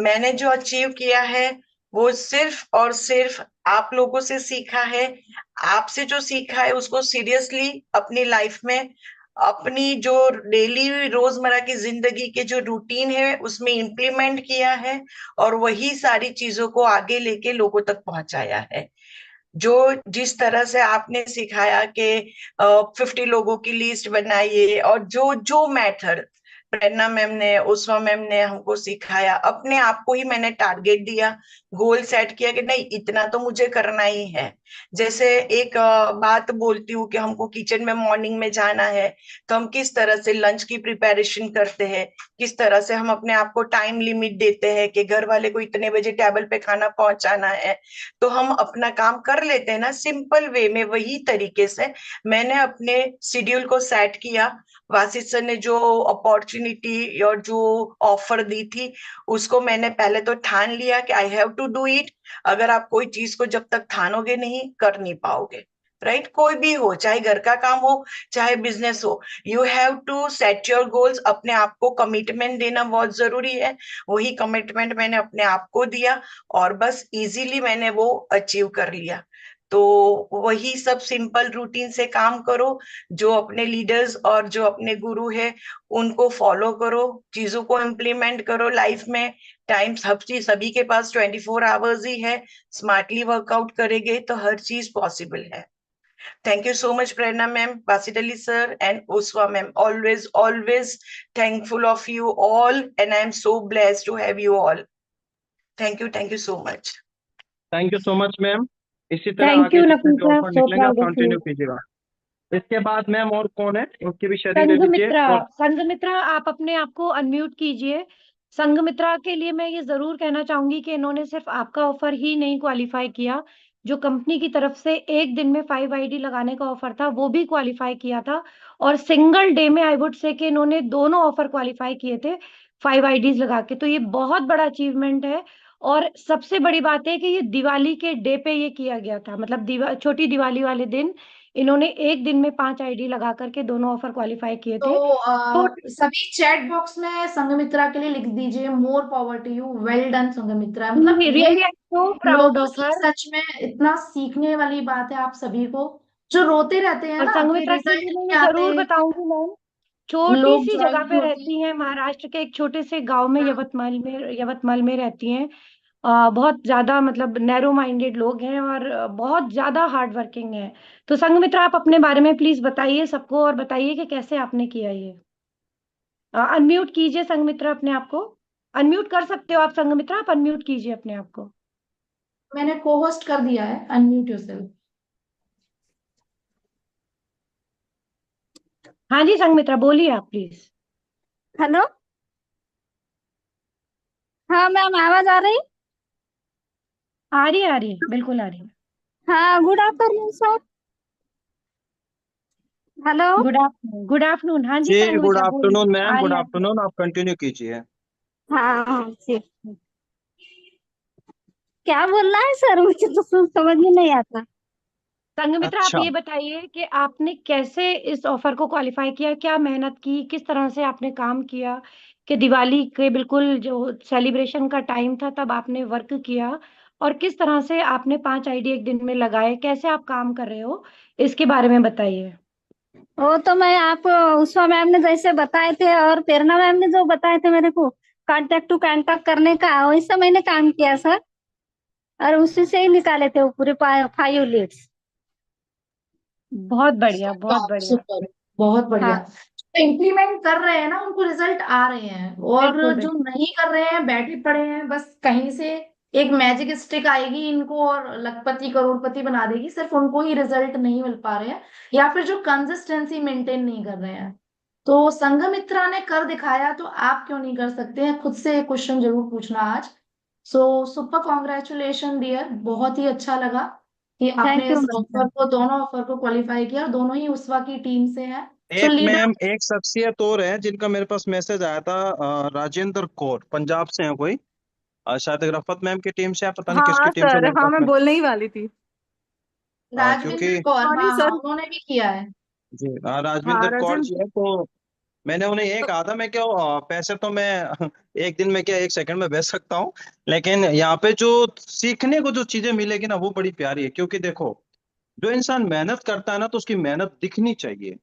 मैंने जो achieve किया है वो सिर्फ और सिर्फ आप लोगों से सीखा है। आपसे जो सीखा है उसको सीरियसली अपनी लाइफ में, अपनी जो डेली रोजमर्रा की जिंदगी के जो रूटीन है उसमें इम्प्लीमेंट किया है, और वही सारी चीजों को आगे लेके लोगों तक पहुंचाया है। जो जिस तरह से आपने सिखाया कि 50 लोगों की लिस्ट बनाइए, और जो जो मेथड प्रेरणा मैम ने, उषा मैम ने हमको सिखाया, अपने आप को ही मैंने टारगेट दिया, गोल सेट किया कि नहीं इतना तो मुझे करना ही है। जैसे एक बात बोलती हूँ कि हमको किचन में मॉर्निंग में जाना है, तो हम किस तरह से लंच की प्रिपरेशन करते हैं, किस तरह से हम अपने आप को टाइम लिमिट देते हैं कि घर वाले को इतने बजे टेबल पे खाना पहुंचाना है, तो हम अपना काम कर लेते हैं ना सिंपल वे में। वही तरीके से मैंने अपने शेड्यूल को सेट किया। वासित सर ने जो अपॉर्चुनिटी और जो ऑफर दी थी उसको मैंने पहले तो ठान लिया कि I have to do it. अगर आप कोई चीज को जब तक ठानोगे नहीं, कर नहीं पाओगे, राइट? कोई भी हो, चाहे घर का काम हो चाहे बिजनेस हो, you have to set your goals. अपने आप को कमिटमेंट देना बहुत जरूरी है। वही कमिटमेंट मैंने अपने आप को दिया, और बस इजीली मैंने वो अचीव कर लिया। तो वही सब सिंपल रूटीन से काम करो, जो अपने लीडर्स और जो अपने गुरु है उनको फॉलो करो, चीजों को इम्प्लीमेंट करो लाइफ में। टाइम सभी के पास 24 आवर्स ही है। स्मार्टली वर्कआउट करेंगे तो हर चीज पॉसिबल है। Thank you so much, Prerna ma'am, Basit Ali sir, and Uswa ma'am. Always, always thankful of you all, and I am so blessed to have you all. Thank you so much. Thank you so much ma'am. इसी तरह thank आगे you जितने भी Nafisa, offer so निकलेंगे आप proud of you. Continue कीजिएगा। इसके बाद मैम और कौन है, उसकी भी शेयरिंग ले लीजिए। संघमित्रा, और संघमित्रा आप अपने आप को अनम्यूट कीजिए। संघमित्रा के लिए मैं ये जरूर कहना चाहूंगी कि इन्होंने सिर्फ आपका ऑफर ही नहीं क्वालिफाई किया, जो कंपनी की तरफ से एक दिन में 5 आईडी लगाने का ऑफर था वो भी क्वालिफाई किया था, और सिंगल डे में आई वुड से कि इन्होंने दोनों ऑफर क्वालिफाई किए थे 5 आईडीज लगा के। तो ये बहुत बड़ा अचीवमेंट है, और सबसे बड़ी बात है कि ये दिवाली के डे पे ये किया गया था, मतलब छोटी दिवाली वाले दिन इन्होंने एक दिन में 5 आईडी लगा करके दोनों ऑफर क्वालिफाई किए थे। तो सभी चैट बॉक्स में संगमित्रा के लिए लिख दीजिए more power to you, well done Sanghamitra. मतलब ये really I am so proud लोगों ऑफ से हर। सच में इतना सीखने वाली बात है। आप सभी को जो रोते रहते हैं और ना कि संघमित्रा के रिजल्ट लिए मैं नहीं ये जरूर आते, बताऊंगी मैम, छोटी लोग सी ज्वाइन जगह नहीं पे होते। रहती हैं, महाराष्ट्र के एक छोटे से गांव में, यवतमाल में रहती हैं। बहुत ज्यादा मतलब नैरो माइंडेड लोग हैं, और बहुत ज्यादा हार्ड वर्किंग हैं। तो संघमित्रा आप अपने बारे में प्लीज बताइए सबको, और बताइए कि कैसे आपने किया ये। अनम्यूट कीजिए संघमित्रा अपने आप को। अनम्यूट कर सकते हो आप संघमित्रा, आप अनम्यूट कीजिए अपने आप को। मैंने को होस्ट कर दिया है, अनम्यूट योरसेल्फ। हाँ जी संघमित्रा बोलिए आप प्लीज। हेलो। हाँ मैम, आवाज आ रही? आ रही है, बिल्कुल आ रही है। हाँ, good afternoon sir. Hello. Good afternoon. हाँ जी जी गुड संघमित्रा बोलिए। आफ्टरनून मैम, आ रही गुड है आपकी आफ्टरनून, आप कंटिन्यू कीजिए। हाँ हाँ जी। क्या बोलना है सर? मुझे तो समझ में नहीं आता। संघमित्रा, आप अच्छा। ये बताइए कि आपने कैसे इस ऑफर को क्वालिफाई किया, क्या मेहनत की, किस तरह से आपने काम किया कि दिवाली के बिल्कुल जो सेलिब्रेशन का टाइम था तब आपने वर्क किया, और किस तरह से आपने 5 आईडी एक दिन में लगाए, कैसे आप काम कर रहे हो, इसके बारे में बताइए। वो तो मैं आप उषा मैम ने जैसे बताए थे और प्रेरणा मैम ने जो बताए थे मेरे को कांटेक्ट टू कांटेक्ट करने का, वैसा मैंने काम किया सर, और उसी से ही निकाले थे वो पूरे 5 लीड्स। बहुत बढ़िया, बहुत बढ़िया। सुपर, बहुत बढ़िया। हाँ तो इम्प्लीमेंट कर रहे हैं ना, उनको रिजल्ट आ रहे हैं, और बिल्कुल जो बिल्कुल। नहीं कर रहे हैं बैठे पड़े हैं, बस कहीं से एक मैजिक स्टिक आएगी इनको और लखपति करोड़पति बना देगी, सिर्फ उनको ही रिजल्ट नहीं मिल पा रहे हैं, या फिर जो कंसिस्टेंसी मेंटेन नहीं कर रहे हैं। तो संघमित्रा ने कर दिखाया, तो आप क्यों नहीं कर सकते हैं? खुद से एक क्वेश्चन जरूर पूछना आज। सो सुपर कॉन्ग्रेचुलेशन डियर, बहुत ही अच्छा लगा कि आपने थैंक यू इस मैम। ऑफर को, दोनों ऑफर को क्वालिफाई किया, और दोनों ही उसवा की टीम से हैं। सो एक लीडर, मैम, एक शख्सियत और है जिनका मेरे पास मैसेज आया था, राजेंद्र कौर, पंजाब से है कोई। शायद रफत मैम की टीम से है, पता नहीं किसकी हाँ टीम से सर, मेरे हाँ पास मैं में। बोलने ही वाली थी। राजविंदर क्योंकि कौर, मॉर्निंग हाँ हाँ, सर। उन्होंने भी किया है। जी हाँ राजविंदर कौर जी राजन। है, तो मैंने उन्हें ये कहा था, मैं क्या पैसे तो मैं एक दिन में क्या, एक सेकंड में भेज सकता हूँ, लेकिन यहाँ पे जो सीखने को जो चीजें मिलेगी ना, वो बड़ी प्यारी है। क्योंकि देखो, जो इंसान मेहनत करता है ना, तो उसकी मेहनत दिखनी चाहिए।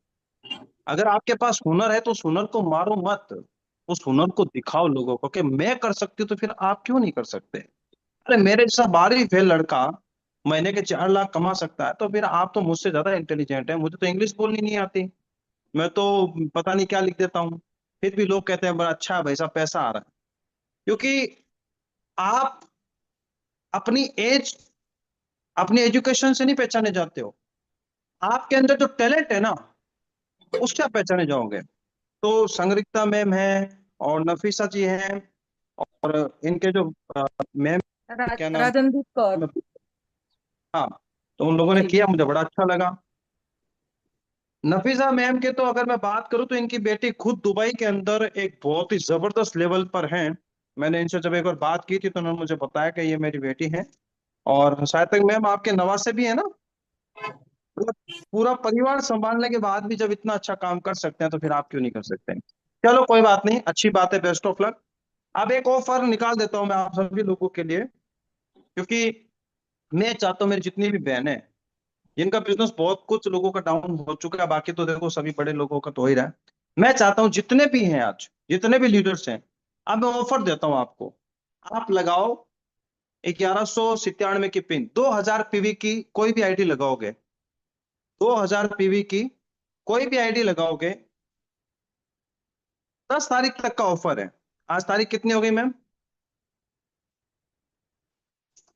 अगर आपके पास हुनर है तो उस हुनर को मारो मत, उस हुनर को दिखाओ लोगों को कि मैं कर सकती हूँ, तो फिर आप क्यों नहीं कर सकते? अरे मेरे जैसा 12वीं फेल लड़का महीने के 4 लाख कमा सकता है, तो फिर आप तो मुझसे ज्यादा इंटेलिजेंट है। मुझे तो इंग्लिश बोलनी नहीं आती, मैं तो पता नहीं क्या लिख देता हूँ, फिर भी लोग कहते हैं बड़ा अच्छा है भाई साहब, पैसा आ रहा है। क्योंकि आप अपनी एज, अपनी एजुकेशन से नहीं पहचाने जाते हो, आपके अंदर जो टैलेंट है ना, उससे आप पहचाने जाओगे। तो संगरिता मैम है, और नफीसा जी हैं, और इनके जो मैम, क्या नाम, राजनदीप कौर। हाँ, तो उन लोगों ने जी। किया, मुझे बड़ा अच्छा लगा। नफीसा मैम के तो अगर मैं बात करूं, तो इनकी बेटी खुद दुबई के अंदर एक बहुत ही जबरदस्त लेवल पर हैं। मैंने इनसे जब एक बार बात की थी, तो उन्होंने मुझे बताया कि ये मेरी बेटी है। और शायद तक मैम आपके नवासे भी है ना? पूरा पूरा परिवार संभालने के बाद भी जब इतना अच्छा काम कर सकते हैं, तो फिर आप क्यों नहीं कर सकते? चलो कोई बात नहीं, अच्छी बात है, बेस्ट ऑफ लक। अब एक ऑफर निकाल देता हूँ मैं आप सभी लोगों के लिए, क्योंकि मैं चाहता हूँ मेरी जितनी भी बहनें हैं, जिनका बिजनेस बहुत कुछ लोगों का डाउन हो चुका है, बाकी तो देखो सभी बड़े लोगों का तो हो ही रहा है, मैं चाहता हूँ जितने भी हैं आज, जितने भी लीडर्स हैं, अब मैं ऑफर देता हूँ आपको। आप लगाओ 1197 की पिन, 2000 पीवी की कोई भी आईडी लगाओगे, 2000 पीवी की कोई भी आईडी लगाओगे, 10 तारीख तक का ऑफर है। आज तारीख कितनी हो गई मैम?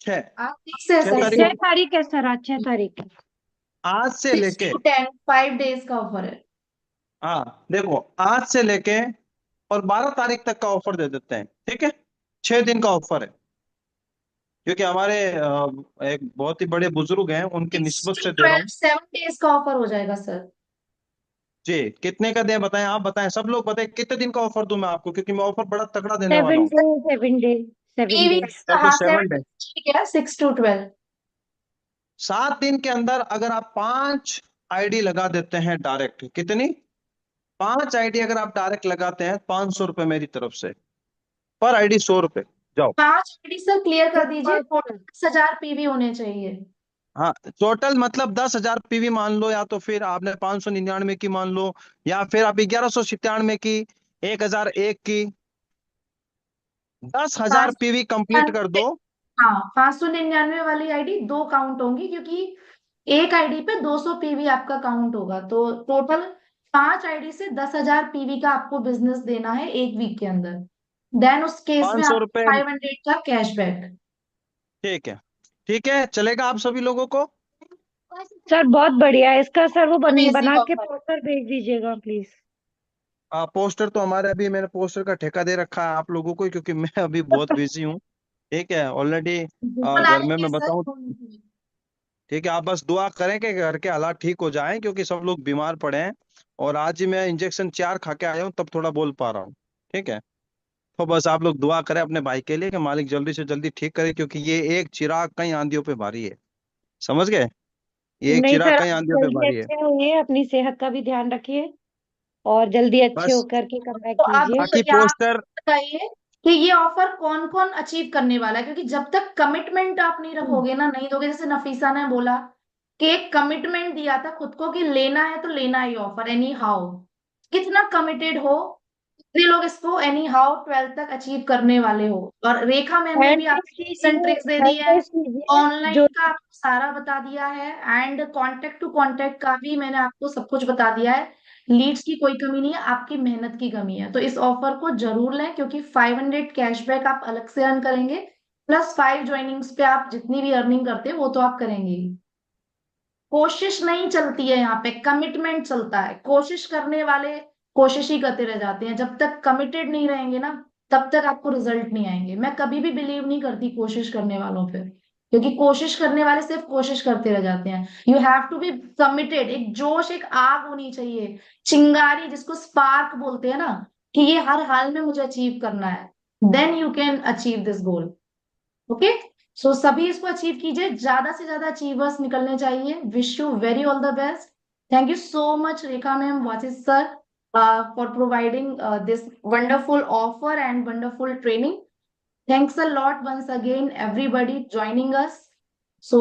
6। आप ठीक से छह सर, तारीख छह हो, तारीख है सर, आज 6 तारीख है। आज से 6 लेके, to 10 5 डेज का ऑफर है। हाँ देखो, आज से लेके और 12 तारीख तक का ऑफर दे देते हैं, ठीक है? 6 दिन का ऑफर है, क्योंकि हमारे एक बहुत ही बड़े बुजुर्ग हैं, उनके 6 निस्बत to से दे रहा 12 हूँ। 7 डेज का ऑफर हो जाएगा सर। जी, कितने का दें बताएं, आप बताएं, सब लोग बताएं कितने दिन का ऑफर दूं मैं आपको, क्योंकि मैं ऑफर बड़ा तगड़ा देने वाला 7 हूँ। Day, 7 day, 7 days. वीक्स, तो हाँ 7 डे, 7 ठीक है, 6 to 12। 7 दिन के अंदर अगर आप 5 आईडी लगा देते हैं डायरेक्ट, कितनी, 5 आईडी अगर आप डायरेक्ट लगाते हैं, 500 रुपए मेरी तरफ से, पर आईडी 100 रुपए। जाओ। 5 आईडी सर क्लियर कर दीजिए, सुपर टोटल सर। 10,000 पीवी होने चाहिए। हाँ, टोटल मतलब 10,000 पीवी मान लो, या तो फिर आपने 599 की मान लो, या फिर आप 1197 की, 1001 की, 10,000 पीवी कंप्लीट कर 599, दो। हाँ 599 वाली आईडी दो काउंट होंगी, क्योंकि एक आईडी पे 200 पीवी आपका काउंट होगा, तो टोटल 5 आईडी से 10,000 पीवी का आपको बिजनेस देना है एक वीक के अंदर। देन उस केस में 500 रुपए, आपको 500 का कैशबैक। ठीक है, ठीक है, चलेगा आप सभी लोगों को? सर बहुत बढ़िया है इसका, सर वो अमेजिंग बना के ऑफर। पोस्टर भेज दीजिएगा प्लीज। पोस्टर तो हमारे, अभी मैंने पोस्टर का ठेका दे रखा है आप लोगों को, क्योंकि मैं अभी बहुत बिजी हूँ। ठीक है, ऑलरेडी बना घर में लेंगे मैं सर। बताऊं, ठीक है, आप बस दुआ करें कि घर के हालात ठीक हो जाएं, क्योंकि सब लोग बीमार पड़े हैं। और आज ही मैं इंजेक्शन 4 खा के आया हूँ, तब थोड़ा बोल पा रहा हूँ। ठीक है, तो बस आप लोग दुआ करें अपने भाई के लिए कि मालिक जल्दी से जल्दी ठीक करे, क्योंकि ये एक चिराग कई आंधियों पे भारी है, समझ गए? ये एक नहीं चिराग सर, का आप ही आंधियों पे जल्दी बारी है। अच्छे होइए, अपनी सेहत का भी ध्यान रखिए और जल्दी अच्छे बस होकर के कम बैक तो अब कीजिए। बाकी यहाँ पोस्टर, बताइए कि ये ऑफर कौन कौन अचीव करने वाला है, क्योंकि जब तक कमिटमेंट आप नहीं रखोगे ना, नहीं दोगे, जैसे नफीसा ने बोला कि एक कमिटमेंट दिया था खुद को कि लेना है तो लेना ही ऑफर एनी हाउ, कितना कमिटेड हो कितने लोग इसको एनी हाउ 12th तक अचीव करने वाले हो। और रेखा मैम ने भी हैंड आपको टिप्स एंड ट्रिक्स दे दी है, कीजिए जो ऑनलाइन का आपको सारा बता दिया है, एंड कांटेक्ट टू कांटेक्ट का भी मैंने आपको सब कुछ बता दिया है। लीड्स की कोई कमी नहीं है, आपकी मेहनत की कमी है। तो इस ऑफर को जरूर लें, क्योंकि 500 कैशबैक आप अलग से अर्न करेंगे, प्लस 5 ज्वाइनिंग्स पे आप जितनी भी अर्निंग करते हैं वो तो आप करेंगे ही। कोशिश नहीं चलती है यहाँ पे, कमिटमेंट चलता है। कोशिश करने वाले कोशिश ही करते रह जाते हैं, जब तक कमिटेड नहीं रहेंगे ना तब तक आपको रिजल्ट नहीं आएंगे। मैं कभी भी बिलीव नहीं करती कोशिश करने वालों पे, क्योंकि कोशिश करने वाले सिर्फ कोशिश करते रह जाते हैं। You have to be committed, एक जोश, एक आग होनी चाहिए, चिंगारी जिसको स्पार्क बोलते हैं ना, कि ये हर हाल में मुझे अचीव करना है, then you can achieve this goal. Okay, so सभी इसको अचीव कीजिए, ज्यादा से ज्यादा अचीवर्स निकलने चाहिए। Wish you very all the best. Thank you so much Rekha ma'am, Wachis sir, for providing this wonderful offer and wonderful training. Thanks a lot once again everybody joining us. So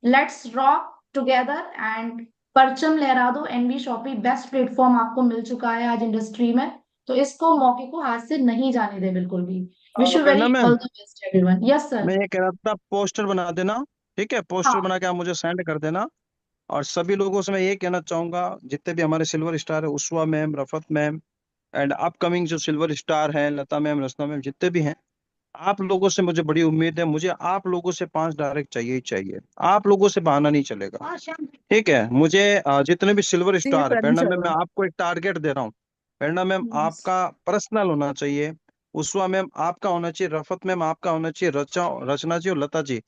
let's rock together and परचम लहरा दो। N V shoppe best platform आपको मिल चुका है आज industry में, तो इसको मौके को हाथ से नहीं जाने दे बिल्कुल भी। Wish you Prerna very ma'am, all the best everyone. Yes sir. मैं ये कह रहा था पोस्टर बना देना, ठीक है? पोस्टर हाँ, बना के आप मुझे सेंड कर देना। और सभी लोगों से मैं ये कहना चाहूंगा, जितने भी हमारे सिल्वर स्टार है, Uswa ma'am, Rafat ma'am, and upcoming जो सिल्वर स्टार हैं, लता मैम, रचना मैम, जितने भी हैं, आप लोगों से मुझे बड़ी उम्मीद है। मुझे आप लोगों से 5 डायरेक्ट चाहिए ही चाहिए। आप लोगों से बहाना नहीं चलेगा, ठीक है? मुझे जितने भी सिल्वर जी स्टार है, सर, प्रेरणा मैम, मैं जरूर। आपको एक टारगेट दे रहा हूँ। प्रेरणा मैम यस। आपका पर्सनल होना चाहिए, उस्वा मैम आपका होना चाहिए, रफत मैम आपका होना चाहिए, रचना जी और लता जी।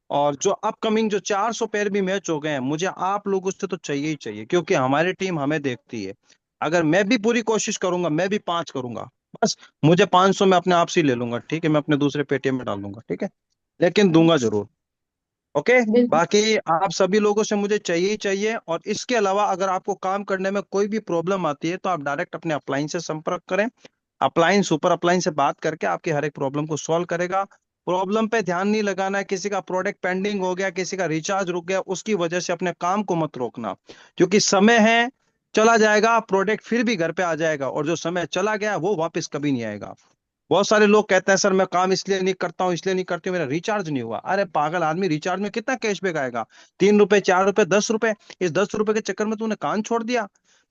और जो अपकमिंग जो 400 पैर भी मैच हो गए हैं, मुझे आप लोगों से तो चाहिए ही चाहिए, क्योंकि हमारी टीम हमें देखती है। अगर मैं भी पूरी कोशिश करूंगा, मैं भी 5 करूंगा, बस मुझे 500 में अपने आप से ही ले लूंगा, ठीक है? मैं अपने दूसरे पेटीएम में डाल दूंगा, ठीक है? लेकिन दूंगा जरूर। ओके। बिल्कुल। बाकी आप सभी लोगों से मुझे चाहिए ही चाहिए। और इसके अलावा अगर आपको काम करने में कोई भी प्रॉब्लम आती है, तो आप डायरेक्ट अपने अपलाइन से संपर्क करें। अपलाइन सुपर अपलाइन से बात करके आपके हर एक प्रॉब्लम को सॉल्व करेगा। प्रॉब्लम पे ध्यान नहीं लगाना है। किसी का प्रोडक्ट पेंडिंग हो गया, किसी का रिचार्ज रुक गया, उसकी वजह से अपने काम को मत रोकना, क्योंकि समय है, चला जाएगा, प्रोडक्ट फिर भी घर पे आ जाएगा, और जो समय चला गया वो वापस कभी नहीं आएगा। बहुत सारे लोग कहते हैं, सर मैं काम इसलिए नहीं करता हूँ, इसलिए नहीं करती हूँ, मेरा रिचार्ज नहीं हुआ। अरे पागल आदमी, रिचार्ज में कितना कैशबैक आएगा? 3 रुपए, 4 रुपए, 10 रुपए। इस 10 रुपए के चक्कर में तूने कान छोड़ दिया?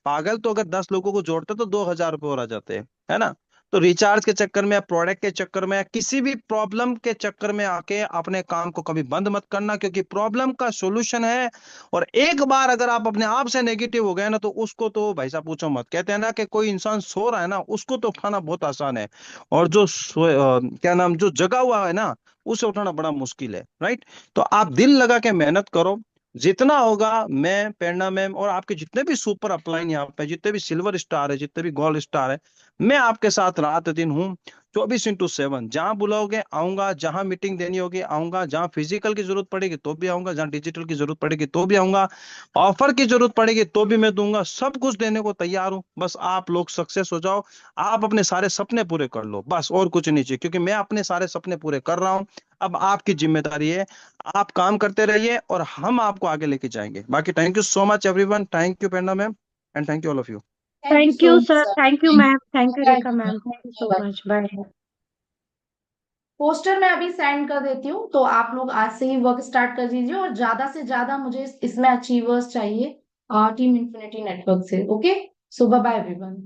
पागल, तो अगर 10 लोगों को जोड़ते तो 2,000 रुपये और आ जाते, है ना? तो रिचार्ज के चक्कर में, प्रोडक्ट के चक्कर में, किसी भी प्रॉब्लम के चक्कर में आके अपने काम को कभी बंद मत करना, क्योंकि प्रॉब्लम का सोल्यूशन है। और एक बार अगर आप अपने आप से नेगेटिव हो गए ना, तो उसको तो भाई साहब पूछो मत। कहते हैं ना कि कोई इंसान सो रहा है ना, उसको तो उठाना बहुत आसान है, और जो क्या नाम, जो जगा हुआ है ना, उसे उठाना बड़ा मुश्किल है, राइट? तो आप दिल लगा के मेहनत करो, जितना होगा। मैं, प्रेरणा मैम और आपके जितने भी सुपर अपलाइन यहाँ पे, जितने भी सिल्वर स्टार है, जितने भी गोल्ड स्टार है, मैं आपके साथ रात दिन हूँ, 24x7। जहां बुलाओगे आऊंगा, जहां मीटिंग देनी होगी आऊंगा, जहां फिजिकल की जरूरत पड़ेगी तो भी आऊंगा, जहां डिजिटल की जरूरत पड़ेगी तो भी आऊंगा, ऑफर की जरूरत पड़ेगी तो भी मैं दूंगा। सब कुछ देने को तैयार हूं, बस आप लोग सक्सेस हो जाओ। आप अपने सारे सपने पूरे कर लो, बस और कुछ नहीं चाहिए, क्योंकि मैं अपने सारे सपने पूरे कर रहा हूं। अब आपकी जिम्मेदारी है, आप काम करते रहिए और हम आपको आगे लेके जाएंगे। बाकी thank you so much everyone. Thank you Prerna ma'am, and thank you all of you. Thank you thank so you much sir, sir. Thank you ma'am, thank you thank Rekha you. Ma'am, thank you so bye. Much, bye. Poster मैं अभी send कर देती हूँ, तो आप लोग आज से ही वर्क स्टार्ट कर दीजिए, और ज्यादा से ज्यादा मुझे इसमें अचीवर्स चाहिए टीम इन्फिनिटी नेटवर्क से। ओके, सो बाय बाय एवरीवन।